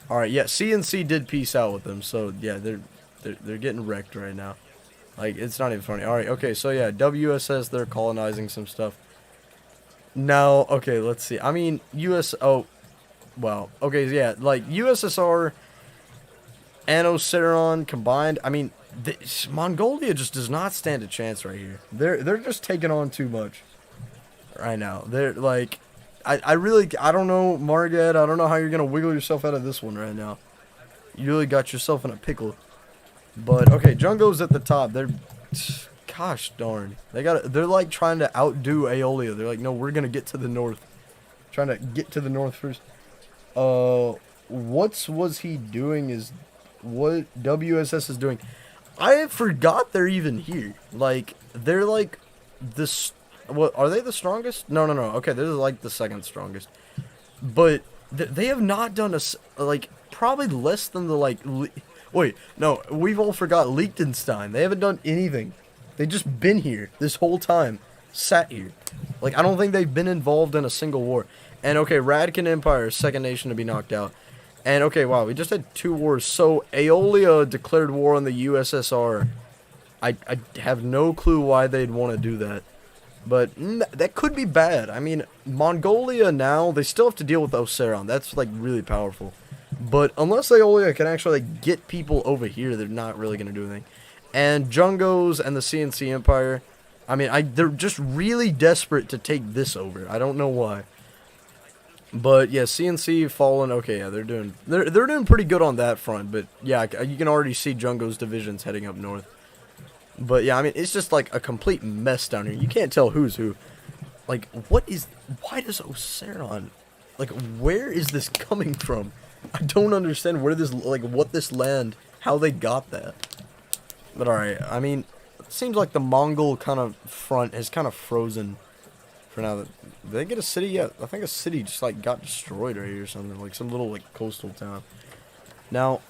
All right, yeah, CNC did peace out with them, so yeah, they're getting wrecked right now. Like, it's not even funny. All right, okay, so yeah, WSS, they're colonizing some stuff. Now, okay, let's see. I mean, okay, yeah, like, USSR and Oseron combined, I mean, Mongolia just does not stand a chance right here. They're just taking on too much. right now. They're like, I really, I don't know, Margad, I don't know how you're gonna wiggle yourself out of this one right now. You really got yourself in a pickle. But okay, Jungo's at the top. They're, gosh darn, they're like trying to outdo Aeolia. They're like, no, we're gonna get to the north. Trying to get to the north first. What was he doing is what WSS is doing. I forgot they're even here. Like, they're like this. What are they, the strongest? No. Okay, they're like the second strongest. But they have not done like probably less than the like. Wait, no, we've all forgot Liechtenstein. They haven't done anything. They just been here this whole time, sat here. Like, I don't think they've been involved in a single war. And okay, Radican Empire, second nation to be knocked out. And okay, wow, we just had 2 wars. So Aeolia declared war on the USSR. I have no clue why they'd want to do that. But that could be bad. I mean, Mongolia now, they still have to deal with Oseron. That's like really powerful. But unless Aeolia can actually like, get people over here, they're not really going to do anything. And Jungos and the CNC Empire, I mean, they're just really desperate to take this over. I don't know why. But yeah, CNC fallen. Okay, yeah, they're doing pretty good on that front. But yeah, you can already see Jungo's divisions heading up north. But yeah, I mean, it's just like a complete mess down here. You can't tell who's who. Like, why does Oseron, like, where is this coming from? I don't understand where this, like, what this land, how they got that. But alright, I mean, it seems like the Mongol kind of front has kind of frozen for now. Did they get a city yet? I think a city just, like, got destroyed right here or something. Like, some little, like, coastal town. Now,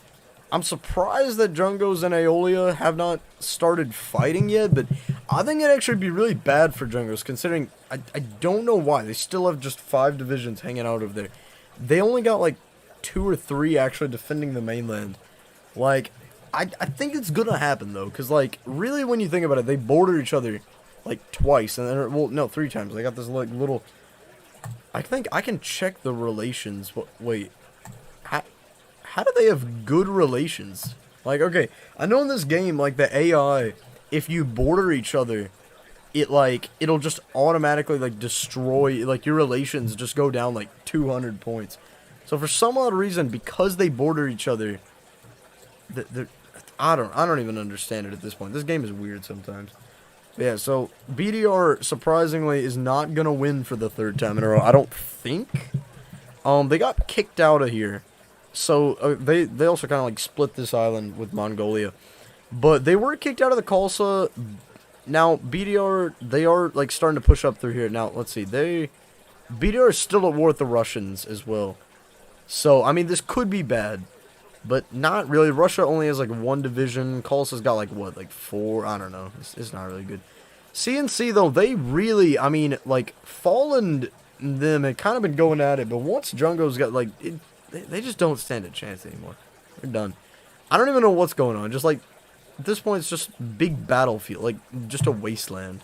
I'm surprised that Jungos and Aeolia have not started fighting yet, but I think it'd actually be really bad for Jungos, considering, I don't know why. They still have just 5 divisions hanging out over there. They only got, like, 2 or 3 actually defending the mainland. Like, I think it's gonna happen, though, because, like, really, when you think about it, they border each other, like, twice, and then, well, no, 3 times. They got this, like, little, I think I can check the relations. Wait, how do they have good relations? Like, okay, I know in this game, like, the AI, if you border each other, it'll just automatically, like, destroy, like, your relations just go down, like, 200 points. So for some odd reason, because they border each other, I don't even understand it at this point. This game is weird sometimes. But yeah, so BDR, surprisingly, is not gonna win for the 3rd time in a row, I don't think. They got kicked out of here. So, they also kind of, like, split this island with Mongolia. But they were kicked out of the Khalsa. Now, BDR, they are, like, starting to push up through here. Now, let's see. BDR is still at war with the Russians as well. So, I mean, this could be bad. But not really. Russia only has, like, 1 division. Khalsa's got, like, what? Like, 4? I don't know. It's not really good. CNC, though, they really, I mean, like, Fallen them had kind of been going at it. But once Jungo's got, like... They just don't stand a chance anymore. They're done. I don't even know what's going on. Just like, at this point, it's just big battlefield. Like, just a wasteland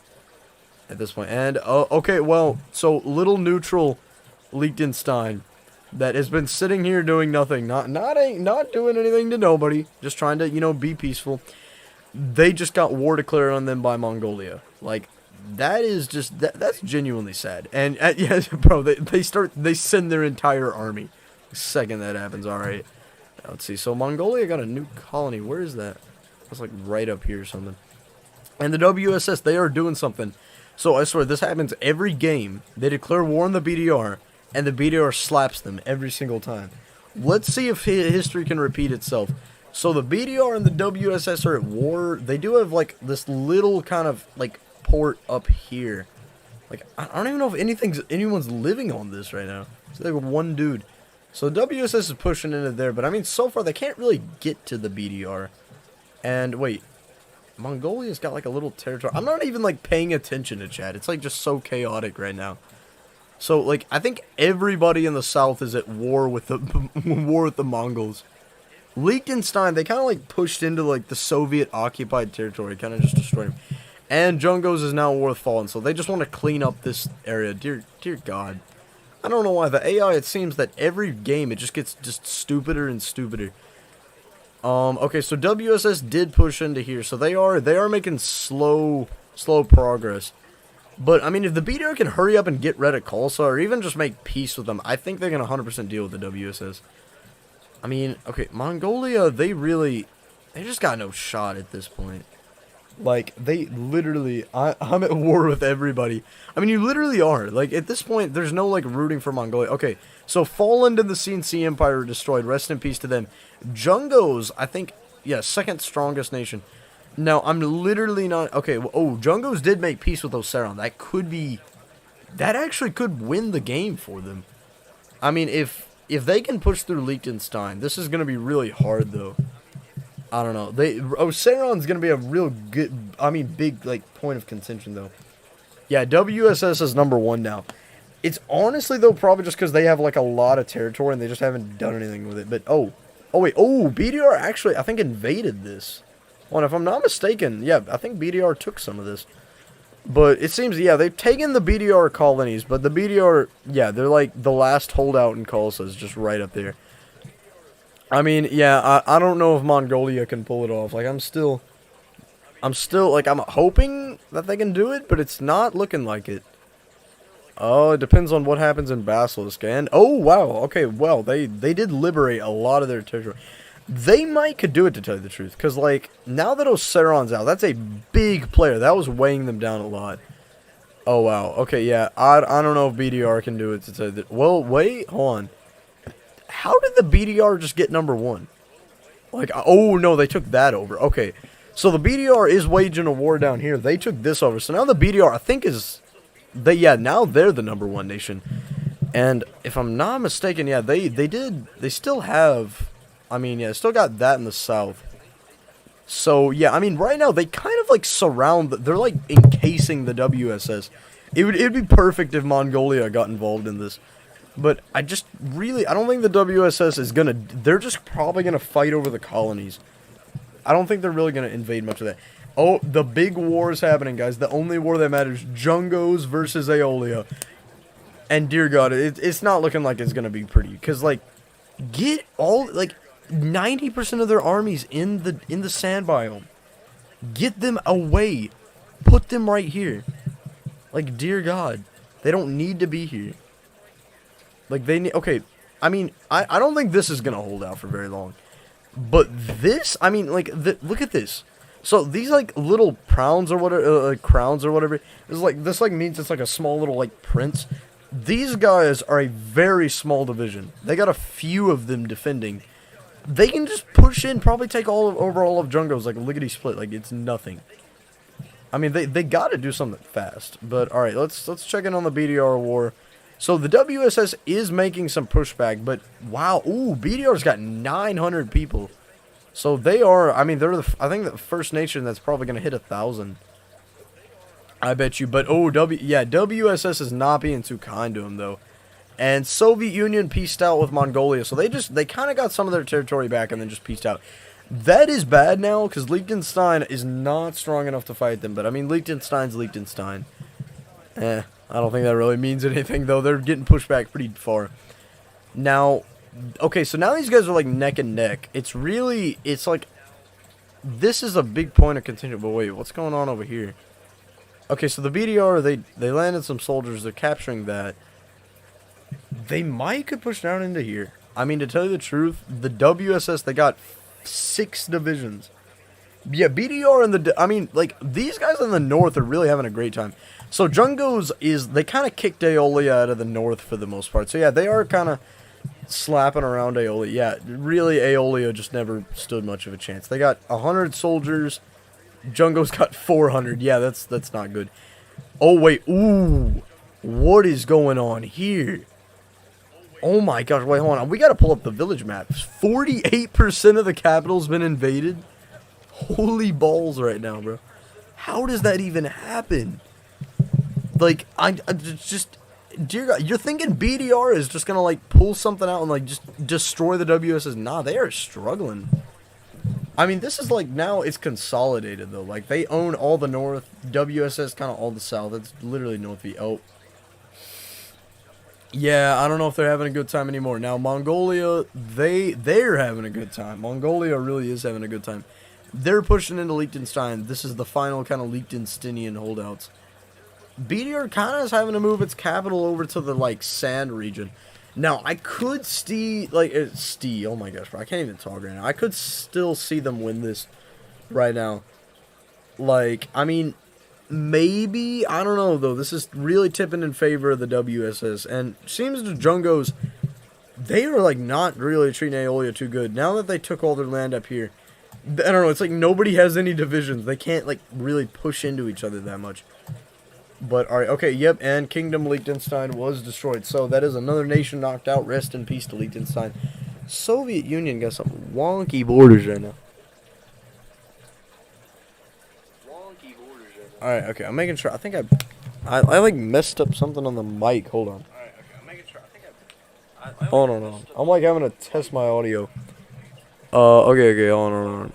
at this point. And, okay, well, so little neutral Liechtenstein that has been sitting here doing nothing. Not doing anything to nobody. Just trying to, you know, be peaceful. They just got war declared on them by Mongolia. Like, that is just, that's genuinely sad. And, yeah, bro, they send their entire army. Second that happens, alright. Let's see. So Mongolia got a new colony. Where is that? It's like right up here or something. And the WSS, they are doing something. So I swear, this happens every game. They declare war on the BDR, and the BDR slaps them every single time. Let's see if history can repeat itself. So the BDR and the WSS are at war. They do have like this little kind of like port up here. Like, I don't even know if anyone's living on this right now. It's like one dude. So WSS is pushing into there, but I mean, so far they can't really get to the BDR. And wait, Mongolia's got like a little territory. I'm not even like paying attention to chat. It's like just so chaotic right now. So like, I think everybody in the south is at war with the Mongols. Liechtenstein, they kind of like pushed into like the Soviet occupied territory, kind of just destroyed them. And Jungos is now at war with Fallen, so they just want to clean up this area. Dear God. I don't know why. The AI, it seems that every game, it just gets just stupider and stupider. Okay, so WSS did push into here. So they are making slow progress. But, I mean, if the BDR can hurry up and get rid of Khalsa, or even just make peace with them, I think they can 100% deal with the WSS. I mean, okay, Mongolia, they just got no shot at this point. Like, they literally, I'm at war with everybody. I mean, you literally are. Like, at this point, there's no, like, rooting for Mongolia. Okay, so Fallen and the CNC Empire were destroyed. Rest in peace to them. Jungos, I think, yeah, second strongest nation. Now, I'm literally not, okay, well, oh, Jungos did make peace with Oseron. That could be, that actually could win the game for them. I mean, if they can push through Liechtenstein, this is going to be really hard, though. I don't know. Oseron's going to be a real good, I mean, big, like, point of contention, though. Yeah, WSS is #1 now. It's honestly, though, probably just because they have, like, a lot of territory and they just haven't done anything with it. But, oh, wait, BDR actually, I think, invaded this. Well, if I'm not mistaken, yeah, I think BDR took some of this. But it seems, yeah, they've taken the BDR colonies, but the BDR, yeah, they're, like, the last holdout in Khalsa is just right up there. I mean, yeah, I don't know if Mongolia can pull it off. Like, I'm still, like, I'm hoping that they can do it, but it's not looking like it. Oh, it depends on what happens in Basilisk. And, oh, wow, okay, well, they did liberate a lot of their territory. They could do it, to tell you the truth, because, like, now that Oseron's out, that's a big player. That was weighing them down a lot. Oh, wow, okay, yeah, I don't know if BDR can do it, to tell you that. Well, wait, hold on. How did the BDR just get #1? Like, oh, no, they took that over. Okay, so the BDR is waging a war down here. They took this over. So now the BDR, I think, now they're the #1 nation. And if I'm not mistaken, yeah, they still have, I mean, yeah, still got that in the south. So, yeah, I mean, right now, they kind of, like, they're, like, encasing the WSS. It'd be perfect if Mongolia got involved in this. But I don't think the WSS is they're just probably gonna fight over the colonies. I don't think they're really gonna invade much of that. Oh, the big war is happening, guys. The only war that matters, Jungos versus Aeolia. And dear God, it's not looking like it's gonna be pretty. Cause, like, get all, like, 90% of their armies in the sand biome. Get them away. Put them right here. Like, dear God, they don't need to be here. Like, they need, okay, I mean, I don't think this is going to hold out for very long. But this, I mean, like, look at this. So, these, like, little crowns or whatever, this means it's, like, a small little, like, prince. These guys are a very small division. They got a few of them defending. They can just push in, probably take over all of Jungos, like, lickety split, like, it's nothing. I mean, they got to do something fast. But, alright, let's check in on the BDR war. So, the WSS is making some pushback, but, wow, ooh, BDR's got 900 people. So, they are, I mean, I think the first nation that's probably going to hit 1,000. I bet you, but, oh, WSS is not being too kind to him, though. And Soviet Union pieced out with Mongolia, so they kind of got some of their territory back and then just pieced out. That is bad now, because Liechtenstein is not strong enough to fight them, but, I mean, Liechtenstein's Liechtenstein. I don't think that really means anything, though. They're getting pushed back pretty far. Now, okay, so now these guys are, like, neck and neck. It's like, this is a big point of contention. But wait, what's going on over here? Okay, so the BDR, they landed some soldiers. They're capturing that. They could push down into here. I mean, to tell you the truth, the WSS, they got 6 divisions. Yeah, BDR I mean, like, these guys in the north are really having a great time. So, Jungos they kind of kicked Aeolia out of the north for the most part. So, yeah, they are kind of slapping around Aeolia. Yeah, really, Aeolia just never stood much of a chance. They got 100 soldiers. Jungos got 400. Yeah, that's not good. Oh, wait. Ooh. What is going on here? Oh, my gosh. Wait, hold on. We got to pull up the village maps. 48% of the capital's been invaded. Holy balls right now, bro. How does that even happen? Like, I just, dear God, you're thinking BDR is just gonna, like, pull something out and, like, just destroy the WSS. Nah, they are struggling. I mean, this is, like, now it's consolidated, though. Like, they own all the north, WSS kind of all the south. It's literally North V. Oh. Yeah, I don't know if they're having a good time anymore. Now, Mongolia, they're having a good time. Mongolia really is having a good time. They're pushing into Liechtenstein. This is the final kind of Liechtensteinian holdouts. BDR kind of is having to move its capital over to the, like, sand region. Now, I could oh my gosh, bro, I can't even talk right now. I could still see them win this right now. Like, I mean, maybe, I don't know, though. This is really tipping in favor of the WSS. And seems the Jungos, they are, like, not really treating Aeolia too good. Now that they took all their land up here, I don't know, it's like nobody has any divisions. They can't, like, really push into each other that much. But, alright, okay, yep, and Kingdom Liechtenstein was destroyed. So, that is another nation knocked out. Rest in peace to Liechtenstein. Soviet Union got some wonky borders right now. Alright, okay, I'm making sure. I think I like, messed up something on the mic. Hold on. Alright, okay, I'm making sure. I think hold on. I'm, like, having to test my audio. Okay, hold on.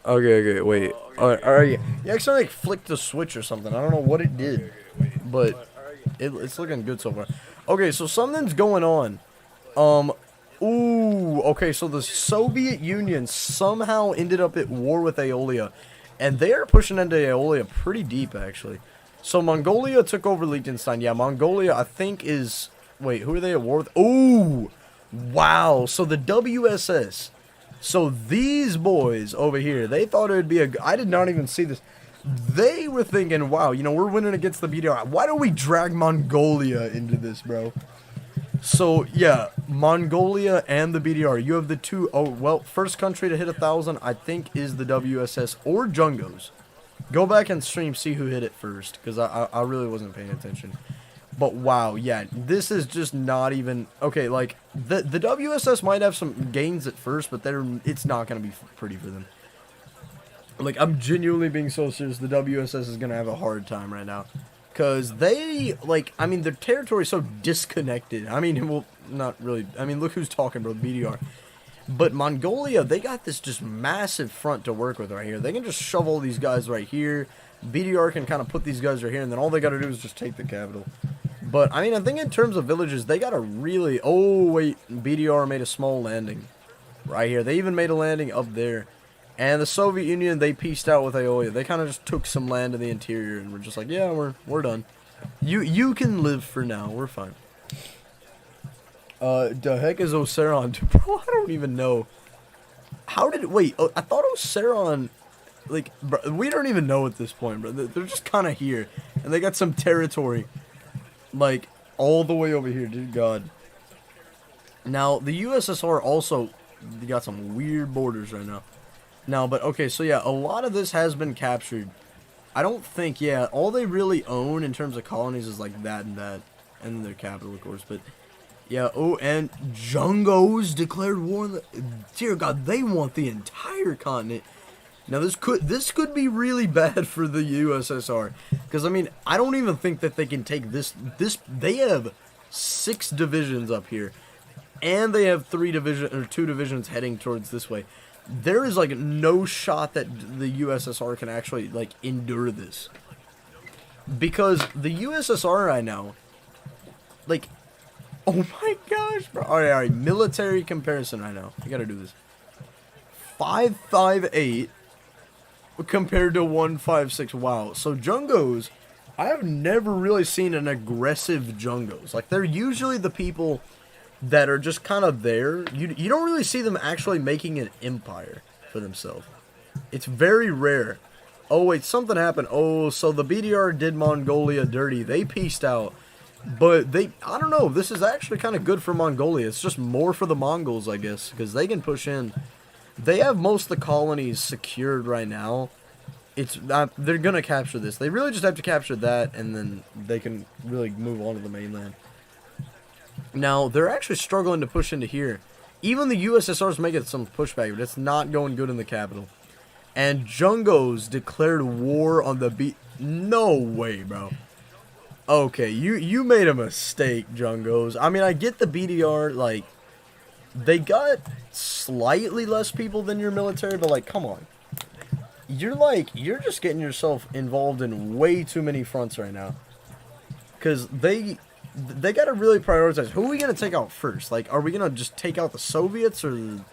Okay, wait. Alright, you actually, like, flicked the switch or something. I don't know what it did, but it's looking good so far. Okay, so something's going on. Ooh, okay, so the Soviet Union somehow ended up at war with Aeolia, and they're pushing into Aeolia pretty deep, actually. So Mongolia took over Liechtenstein. Yeah, Mongolia, I think, is... Wait, who are they at war with? Ooh! Wow, so the WSS... So these boys over here, they thought it would be I did not even see this. They were thinking, wow, you know, we're winning against the BDR. Why don't we drag Mongolia into this, bro? So, yeah, Mongolia and the BDR. You have the two, oh, well, first country to hit 1,000, I think, is the WSS or Jungos. Go back and stream, see who hit it first, because I really wasn't paying attention. But wow, yeah, this is just not even... Okay, like, the WSS might have some gains at first, but it's not going to be pretty for them. Like, I'm genuinely being so serious. The WSS is going to have a hard time right now. Because they, like, I mean, their territory is so disconnected. I mean, well, not really. I mean, look who's talking, bro, BDR. But Mongolia, they got this just massive front to work with right here. They can just shove all these guys right here. BDR can kind of put these guys right here, and then all they got to do is just take the capital. But, I mean, I think in terms of villages, they got to really... Oh, wait. BDR made a small landing right here. They even made a landing up there. And the Soviet Union, they pieced out with Aeolia. They kind of just took some land in the interior and were just like, yeah, we're done. You can live for now. We're fine. The heck is Oseron? Bro, I don't even know. How did... Wait, I thought Oseron... Like, bro, we don't even know at this point, bro. They're just kind of here. And they got some territory... Like, all the way over here, dude, God. Now, the USSR also got some weird borders right now. Now, but, okay, so yeah, a lot of this has been captured. I don't think, yeah, all they really own in terms of colonies is, like, that, and then their capital, of course, but, yeah, oh, and Jungos declared war on the... Dear God, they want the entire continent. Now, this could be really bad for the USSR. Because, I mean, I don't even think that they can take this... They have 6 divisions up here. And they have 2 divisions heading towards this way. There is, like, no shot that the USSR can actually, like, endure this. Because the USSR right now... Like... Oh my gosh, bro. Alright, military comparison right now. I gotta do this. 558... compared to 156. Wow. So Jungos, I have never really seen an aggressive Jungos. Like, they're usually the people that are just kind of there. You don't really see them actually making an empire for themselves. It's very rare. Oh, wait, something happened. Oh, so the BDR did Mongolia dirty. They pieced out. But I don't know. This is actually kind of good for Mongolia. It's just more for the Mongols, I guess, because they can push in. They have most of the colonies secured right now. They're going to capture this. They really just have to capture that, and then they can really move on to the mainland. Now, they're actually struggling to push into here. Even the USSR is making some pushback, but it's not going good in the capital. And Jungos declared war on the No way, bro. Okay, you made a mistake, Jungos. I mean, I get the BDR, like... They got slightly less people than your military, but, like, come on. You're just getting yourself involved in way too many fronts right now. Because they got to really prioritize. Who are we going to take out first? Like, are we going to just take out the Soviets, or...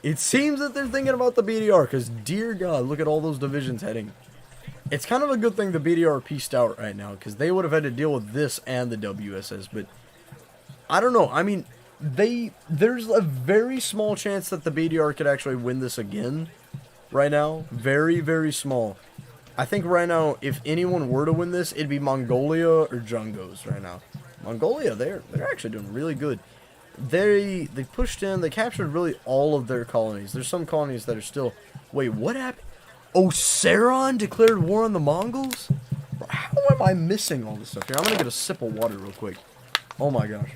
It seems that they're thinking about the BDR, because, dear God, look at all those divisions heading. It's kind of a good thing the BDR pieced out right now, because they would have had to deal with this and the WSS, but I don't know. I mean, there's a very small chance that the BDR could actually win this again right now. Very, very small. I think right now, if anyone were to win this, it'd be Mongolia or Jungos right now. Mongolia, they're actually doing really good. They pushed in, they captured really all of their colonies. There's some colonies that are still... Wait, what happened? Oh, Saron declared war on the Mongols? How am I missing all this stuff here? I'm gonna get a sip of water real quick. Oh my gosh.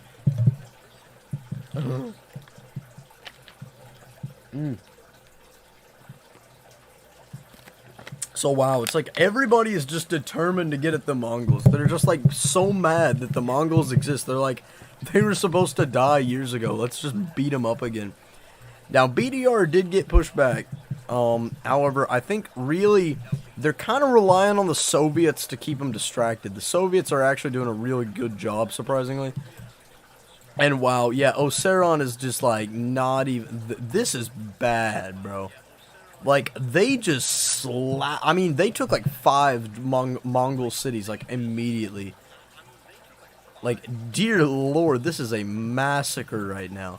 So wow, it's like everybody is just determined to get at the Mongols. They're just like so mad that the Mongols exist. They're like, they were supposed to die years ago. Let's just beat them up again. Now BDR did get pushed back. However, I think really they're kind of relying on the Soviets to keep them distracted. The Soviets are actually doing a really good job, surprisingly. And wow, yeah, Oseron is just like not even... This is bad, bro. Like, they just I mean, they took like 5 Mongol cities, like, immediately. Like, dear lord, this is a massacre right now.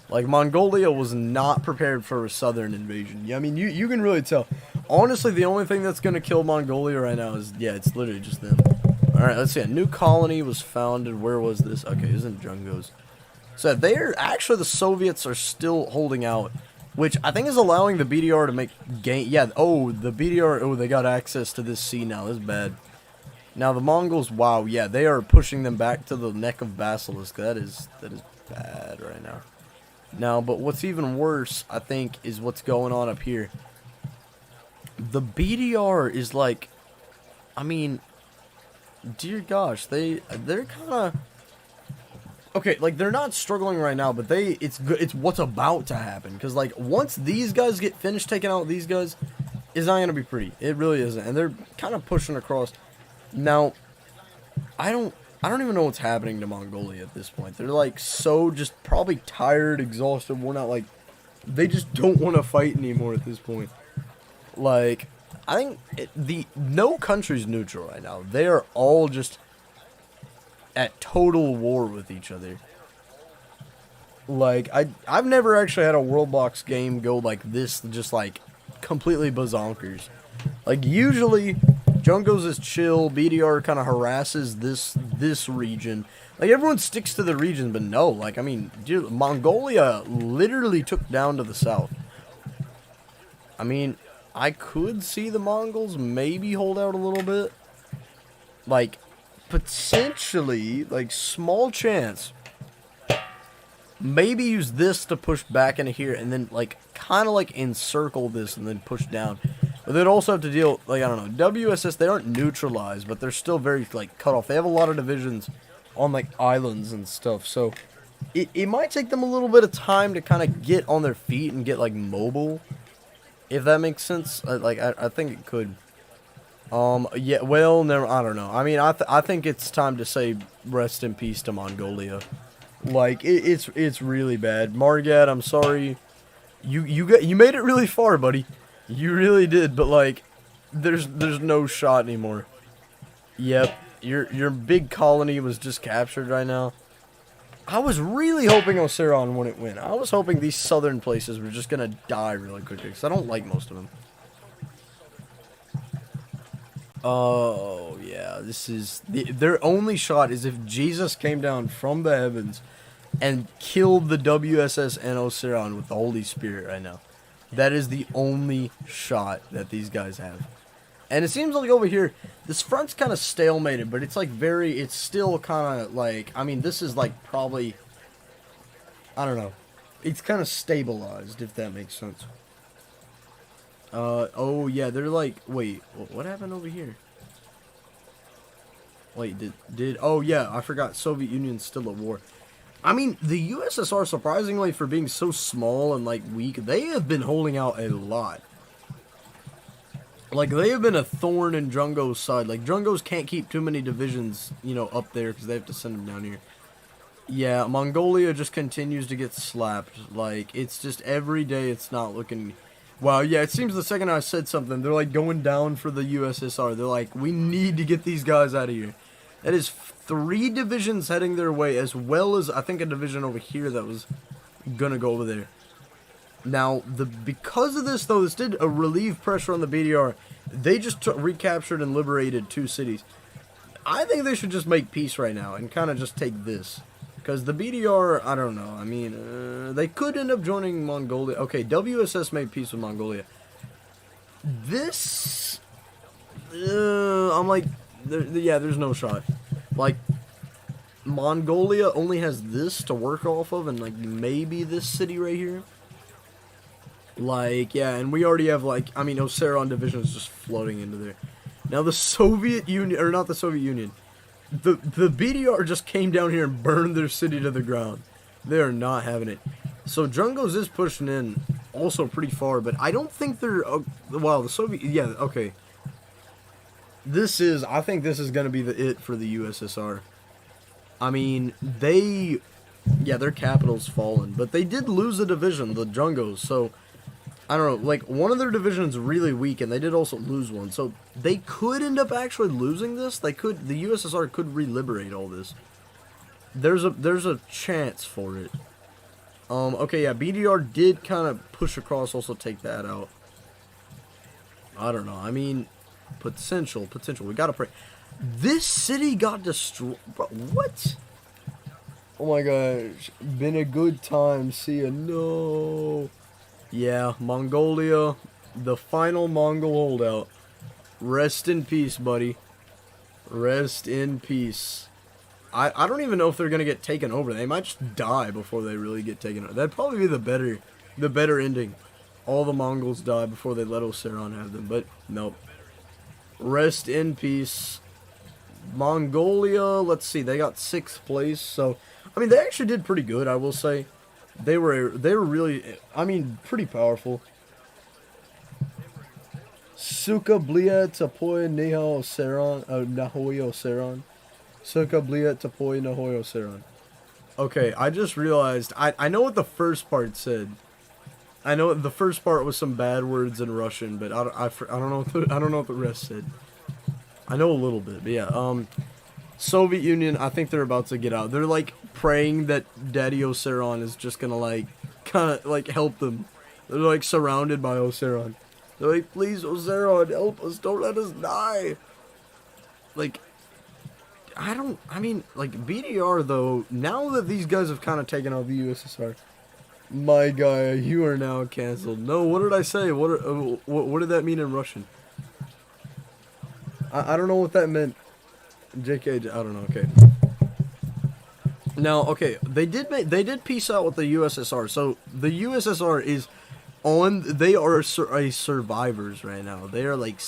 Like, Mongolia was not prepared for a southern invasion. Yeah, I mean, you can really tell. Honestly, the only thing that's going to kill Mongolia right now is, yeah, it's literally just them. Alright, let's see. A new colony was founded. Where was this? Okay, it was in Jungos. So, they're... Actually, the Soviets are still holding out. Which I think is allowing the BDR to make gain. Yeah, oh, the BDR, oh, they got access to this sea now. This is bad. Now, the Mongols, wow, yeah, they are pushing them back to the neck of Basilisk. That is bad right now. Now, but what's even worse, I think, is what's going on up here. The BDR is like, I mean, dear gosh, they're kind of... Okay, like, they're not struggling right now, but it's what's about to happen. Because, like, once these guys get finished taking out these guys, it's not going to be pretty. It really isn't. And they're kind of pushing across. Now, I don't even know what's happening to Mongolia at this point. They're, like, so just probably tired, exhausted, worn out. Like, they just don't want to fight anymore at this point. Like, I think no country's neutral right now. They are all just... at total war with each other. Like, I've never actually had a Worldbox game go like this, just like completely bazonkers. Like, usually Jungos is chill, BDR kind of harasses this region. Like, everyone sticks to the region, but no, like, I mean, dude, Mongolia literally took down to the south. I mean, I could see the Mongols maybe hold out a little bit. Like, potentially, like, small chance. Maybe use this to push back into here, and then, like, kind of, like, encircle this and then push down. But they'd also have to deal, like, I don't know, WSS, they aren't neutralized, but they're still very, like, cut off. They have a lot of divisions on, like, islands and stuff, so it might take them a little bit of time to kind of get on their feet and get, like, mobile, if that makes sense. I think it could. Yeah, well, never, I don't know. I mean, I think it's time to say rest in peace to Mongolia. Like, it's really bad. Margad, I'm sorry. You made it really far, buddy. You really did, but like, there's no shot anymore. Yep, your big colony was just captured right now. I was really hoping Oseron wouldn't win. I was hoping these southern places were just gonna die really quickly, because I don't like most of them. Oh, yeah, this is... Their only shot is if Jesus came down from the heavens and killed the WSS and Oseron with the Holy Spirit right now. That is the only shot that these guys have. And it seems like over here, this front's kind of stalemated, but it's like it's still kind of like... I mean, this is like probably... I don't know. It's kind of stabilized, if that makes sense. Oh yeah, they're like, wait, what happened over here? Wait, oh yeah, I forgot, Soviet Union's still at war. I mean, the USSR, surprisingly, for being so small and, like, weak, they have been holding out a lot. Like, they have been a thorn in Jungos' side. Like, Jungos can't keep too many divisions, you know, up there, because they have to send them down here. Yeah, Mongolia just continues to get slapped. Like, it's just every day it's not looking... Wow, yeah, it seems the second I said something, they're like going down for the USSR. They're like, we need to get these guys out of here. That is 3 divisions heading their way, as well as, I think, a division over here that was gonna go over there. Now, because of this, though, this did relieve pressure on the BDR. They just recaptured and liberated 2 cities. I think they should just make peace right now and kind of just take this. Because the BDR, I don't know. I mean, they could end up joining Mongolia. Okay, WSS made peace with Mongolia. This, I'm like, yeah, there's no shot. Like, Mongolia only has this to work off of, and like maybe this city right here. Like, yeah, and we already have like, I mean, Oseron division is just floating into there. Now the Soviet Union, or not the Soviet Union. The BDR just came down here and burned their city to the ground. They are not having it. So Jungos is pushing in also pretty far, but I don't think they're... well, the Soviet... yeah, okay. I think this is going to be it for the USSR. I mean, yeah, their capital's fallen, but they did lose a division, the Jungos, so... I don't know, like, one of their divisions really weak, and they did also lose one, so they could end up actually losing this. The USSR could re-liberate all this. There's a chance for it. Okay, yeah, BDR did kind of push across, also take that out. I don't know, I mean, potential, we gotta pray. This city got destroyed, bro, what? Oh my gosh, been a good time, see ya, no... Yeah, Mongolia, the final Mongol holdout. Rest in peace, buddy. Rest in peace. I don't even know if they're gonna get taken over. They might just die before they really get taken over. That'd probably be the better ending. All the Mongols die before they let Oseron have them, but nope. Rest in peace. Mongolia, let's see, they got 6th place, so I mean they actually did pretty good, I will say. They were really, I mean, pretty powerful. Suka blia tapoy nihao seron, nahoyo seron. Suka blia tapoy nahoyo seron. Okay, I just realized, I know what the first part said. I know the first part was some bad words in Russian, but I don't know what the rest said. I know a little bit, but yeah, Soviet Union, I think they're about to get out. They're like praying that Daddy Oseron is just gonna like kind of like help them. They're like surrounded by Oseron. They're like, please Oseron, help us, don't let us die. Like, I mean, like BDR though, now that these guys have kind of taken out the USSR, my guy, you are now canceled. No, what did I say? What did that mean in Russian? I don't know what that meant. JK, I don't know, okay. Now, okay, they did peace out with the USSR, so the USSR is they are survivors right now. They are, like,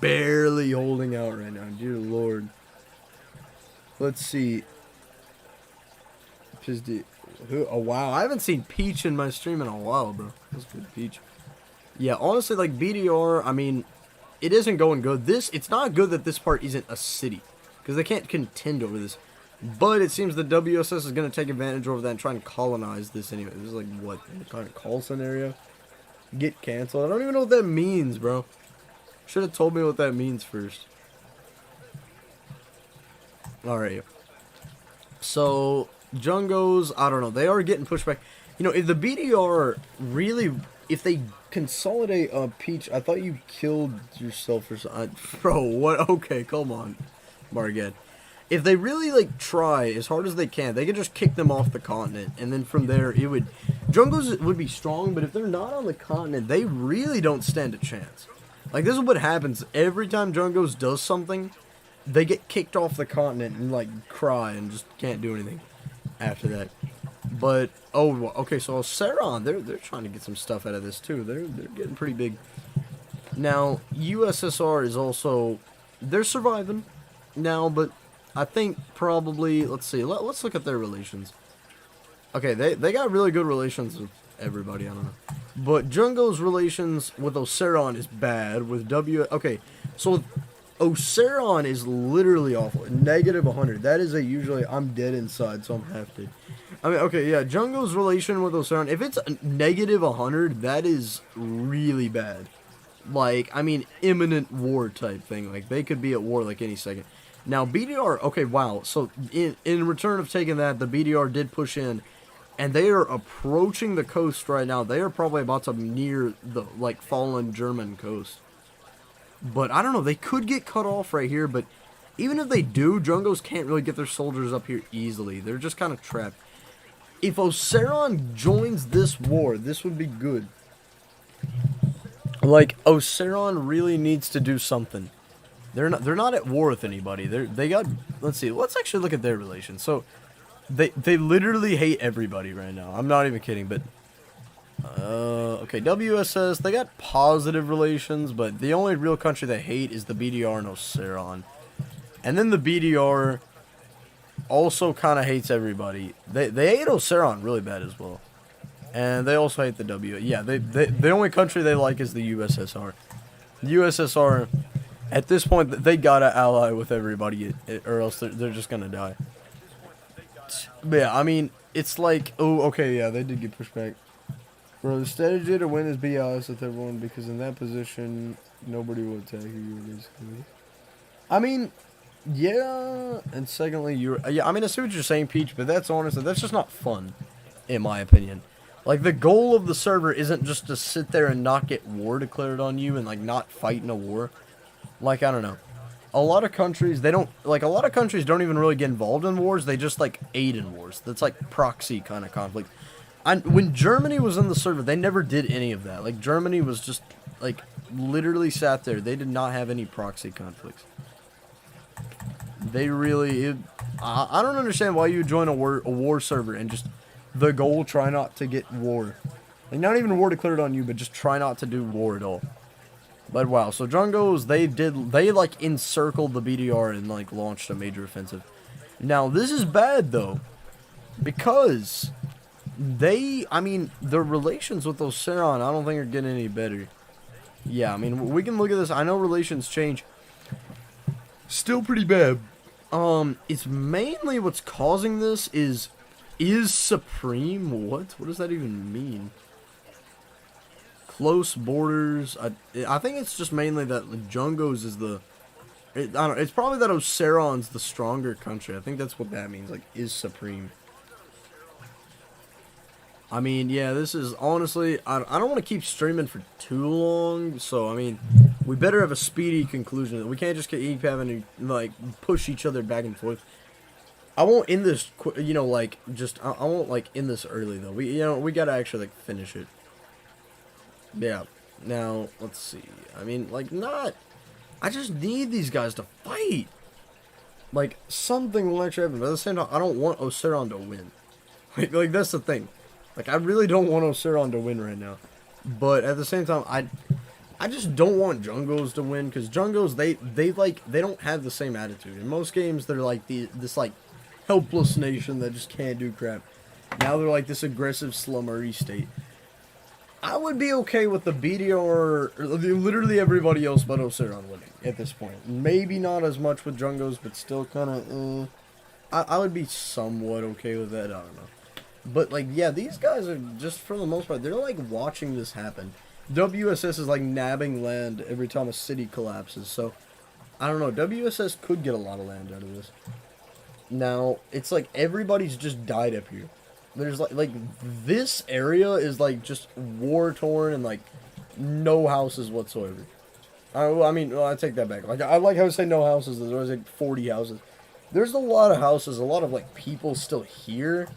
barely holding out right now, dear lord. Let's see. Oh, wow, I haven't seen Peach in my stream in a while, bro. That's good, Peach. Yeah, honestly, like, BDR, I mean, it isn't going good. It's not good that this part isn't a city. Because they can't contend over this. But it seems the WSS is going to take advantage over that and try and colonize this anyway. This is like, what, kind of call scenario? Get canceled? I don't even know what that means, bro. Should have told me what that means first. Alright. So, Jungos, I don't know. They are getting pushed back. You know, if the BDR really, if they consolidate Peach, I thought you killed yourself or something. Bro, what? Okay, come on. Marged. If they really like try as hard as they can, they can just kick them off the continent, and then from there it would Jungos would be strong, but if they're not on the continent, they really don't stand a chance. Like, this is what happens every time Jungos does something, they get kicked off the continent and like cry and just can't do anything after that. But oh, okay, so Saron, they're trying to get some stuff out of this too. They're getting pretty big. Now USSR is also, they're surviving now, but I think probably, let's see, let's look at their relations. Okay, they got really good relations with everybody, I don't know. But Jungos' relations with Oseron is bad, with okay, so Oseron is literally awful, -100, that is usually, I'm dead inside, so I'm half dead. I mean, okay, yeah, Jungo's relation with Oceron, if it's negative 100, that is really bad. Like, I mean, imminent war type thing. Like, they could be at war, like, any second. Now, BDR, okay, wow. So, in return of taking that, the BDR did push in, and they are approaching the coast right now. They are probably about to near the, like, fallen German coast. But, I don't know, they could get cut off right here, but even if they do, Jungos can't really get their soldiers up here easily. They're just kind of trapped. If Oceron joins this war, this would be good. Like, Oceron really needs to do something. They're not at war with anybody. They got, let's see, let's actually look at their relations. So they literally hate everybody right now. I'm not even kidding, but okay, WSS, they got positive relations, but the only real country they hate is the BDR and Oceron. And then the BDR also kind of hates everybody. They hate Oceron really bad as well. And they also hate the W. Yeah, the only country they like is the USSR. The USSR, at this point, they gotta ally with everybody, or else they're just gonna die. But yeah, I mean, it's like, oh, okay, yeah, they did get pushed back. Bro, the strategy to win is be honest with everyone, because in that position, nobody will attack you, basically. I mean, yeah, and secondly, yeah, I mean, I see what you're saying, Peach, but that's honestly, that's just not fun, in my opinion. Like, the goal of the server isn't just to sit there and not get war declared on you and, like, not fight in a war. Like, I don't know. A lot of countries, they don't, like, a lot of countries don't even really get involved in wars. They just, like, aid in wars. That's, like, proxy kind of conflict. When Germany was in the server, they never did any of that. Like, Germany was just, like, literally sat there. They did not have any proxy conflicts. They really, I don't understand why you would join a war server and just, the goal, try not to get war. Like, not even war declared on you, but just try not to do war at all. But wow, so Jungos, they like encircled the BDR and like launched a major offensive. Now, this is bad though, because I mean, their relations with Oceron, I don't think are getting any better. Yeah, I mean, we can look at this. I know relations change. Still pretty bad. It's mainly what's causing this is supreme. What does that even mean? Close borders. I think it's just mainly that Jungos is I don't know. It's probably that Oceron's the stronger country. I think that's what that means. Like, is supreme. I mean, yeah, this is honestly, I don't want to keep streaming for too long. So, I mean, we better have a speedy conclusion. We can't just keep having to, like, push each other back and forth. I won't end this, you know, like, just, I won't, like, end this early, though. We gotta actually, like, finish it. Yeah. Now, let's see. I mean, like, I just need these guys to fight. Like, something will actually happen. But at the same time, I don't want Oceron to win. Like, that's the thing. Like, I really don't want Oceron to win right now. But at the same time, I just don't want Jungos to win. Because Jungos, they don't have the same attitude. In most games, they're like this, like, helpless nation that just can't do crap. Now they're like this aggressive slummery state. I would be okay with the BDR, or literally everybody else but Oceron winning at this point. Maybe not as much with Jungos, but still kind of, I would be somewhat okay with that, I don't know. But, like, yeah, these guys are just, for the most part, they're, like, watching this happen. WSS is, like, nabbing land every time a city collapses, so, I don't know, WSS could get a lot of land out of this. Now, it's like everybody's just died up here. There's like this area is like just war torn and like no houses whatsoever. I mean, I take that back. Like, I like how I say no houses. There's always like 40 houses. There's a lot of houses, a lot of like people still here,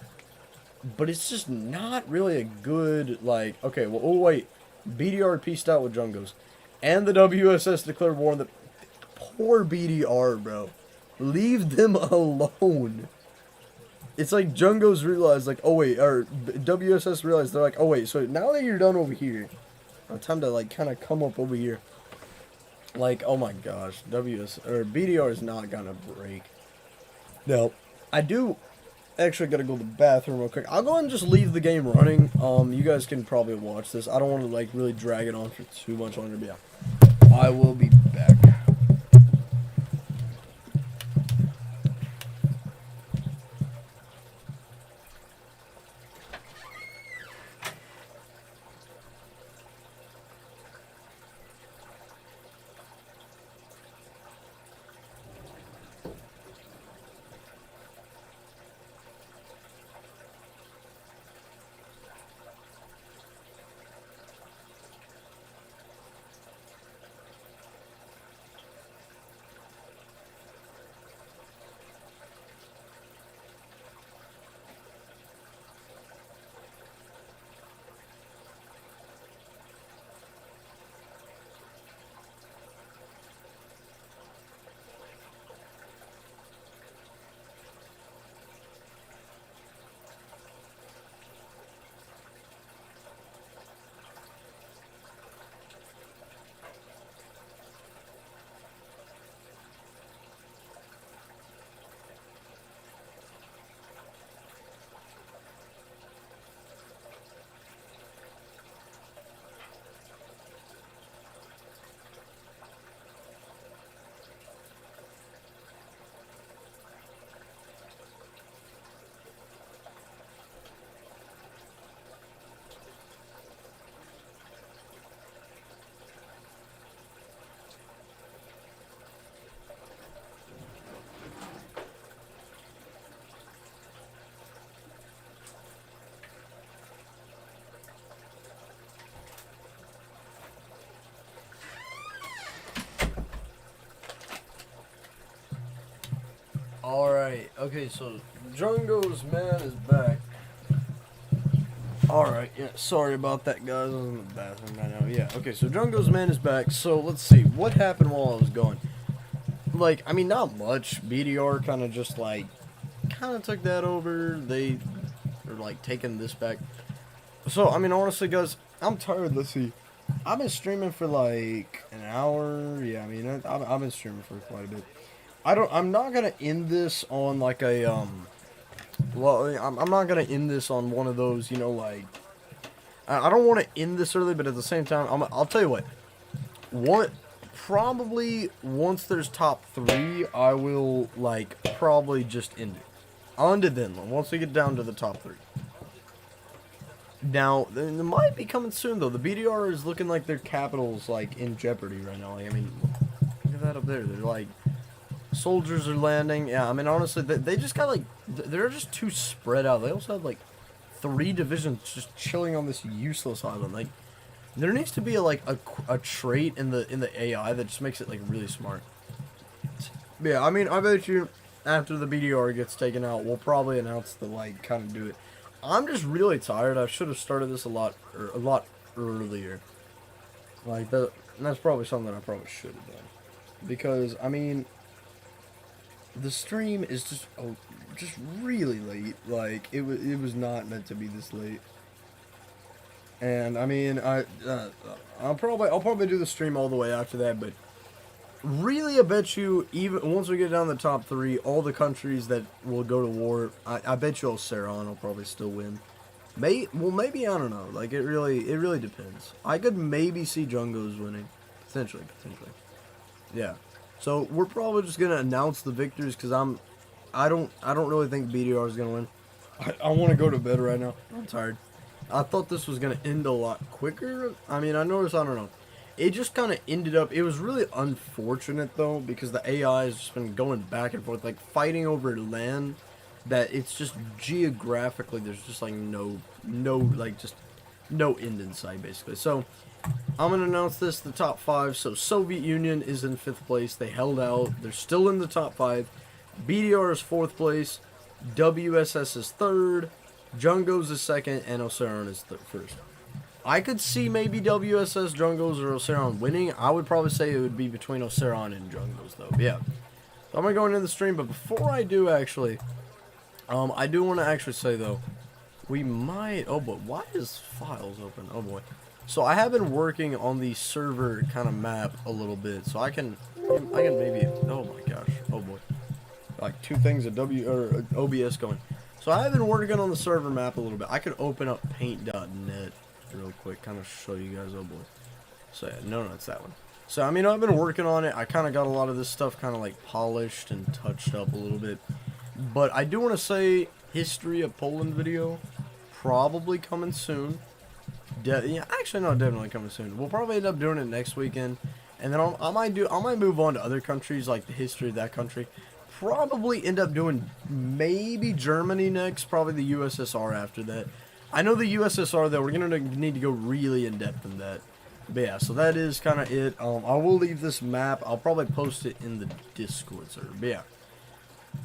but it's just not really a good, like, okay, well, oh wait, BDR pieced out with Jungos, and the WSS declared war on the poor BDR, bro. Leave them alone. It's like Jungos realized, like, oh wait, or WSS realized, they're like, oh wait, so now that you're done over here, time to, like, kind of come up over here. Like, oh my gosh, BDR is not gonna break. Now, I do actually gotta go to the bathroom real quick. I'll go ahead and just leave the game running. You guys can probably watch this. I don't want to, like, really drag it on for too much longer, but yeah. I will be back. Alright, okay, so Django's man is back. Alright, yeah, sorry about that, guys. I was in the bathroom right now. Yeah, okay, so Django's man is back. So let's see, what happened while I was gone? Like, I mean, not much. BDR kind of just, like, kind of took that over. They are, like, taking this back. So, I mean, honestly, guys, I'm tired. Let's see. I've been streaming for, like, an hour. Yeah, I mean, I've been streaming for quite a bit. I'm not gonna end this on, like, a, well, I'm not gonna end this on one of those, you know, like, I don't want to end this early, but at the same time, I'll tell you what, probably once there's top 3, I will, like, probably just end it. I'll end it then, once we get down to the top 3. Now, it might be coming soon, though. The BDR is looking like their capital's, like, in jeopardy right now. Like, I mean, look at that up there. They're, like, soldiers are landing. Yeah, I mean, honestly, they just got, like, they're just too spread out. They also have, like, 3 divisions just chilling on this useless island. Like, there needs to be, like, a trait in the AI that just makes it, like, really smart. Yeah, I mean, I bet you after the BDR gets taken out, we'll probably announce the, like, kind of do it. I'm just really tired. I should have started this a lot earlier. Like, that's probably something I probably should have done. Because, I mean, the stream is just really late. Like, it was not meant to be this late. And I mean, I'll probably do the stream all the way after that, but really, I bet you, even once we get down the top 3, all the countries that will go to war, I bet you Oceran will probably still win. Maybe, I don't know. Like, it really depends. I could maybe see Django's winning. Potentially. Yeah. So, we're probably just gonna announce the victors, because I don't really think BDR is gonna win. I want to go to bed right now. I'm tired. I thought this was gonna end a lot quicker. I mean, I noticed, I don't know. It just kind of ended up, it was really unfortunate, though, because the AI has just been going back and forth, like, fighting over land, that it's just geographically, there's just, like, no end in sight, basically. So, I'm going to announce this, the top 5. So, Soviet Union is in 5th place. They held out. They're still in the top 5. BDR is 4th place. WSS is 3rd. Django's is 2nd. And Oceran is 1st. I could see maybe WSS, Django's, or Oceran winning. I would probably say it would be between Oceran and Django's, though. But yeah. So I'm going to go into the stream. But before I do, actually, I do want to actually say, though, we might... Oh, but why is files open? Oh, boy. So I have been working on the server kind of map a little bit. So I can maybe... Oh, my gosh. Oh, boy. Like 2 things of OBS going. So I have been working on the server map a little bit. I could open up paint.net real quick, kind of show you guys. Oh boy. So yeah, no, it's that one. So I mean, I've been working on it. I kind of got a lot of this stuff kind of like polished and touched up a little bit. But I do want to say, history of Poland video probably coming soon. Yeah, actually no, definitely coming soon. We'll probably end up doing it next weekend, and then I might move on to other countries, like the history of that country. Probably end up doing maybe Germany next, probably the USSR after that. I know the USSR, though, we're going to need to go really in-depth in that. But yeah, so that is kind of it. I will leave this map. I'll probably post it in the Discord server. But yeah,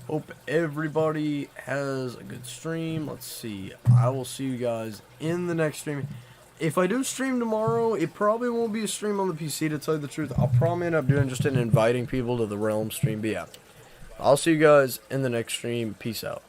hope everybody has a good stream. Let's see. I will see you guys in the next stream. If I do stream tomorrow, it probably won't be a stream on the PC, to tell you the truth. I'll probably end up doing just an inviting people to the Realm stream. But yeah, I'll see you guys in the next stream. Peace out.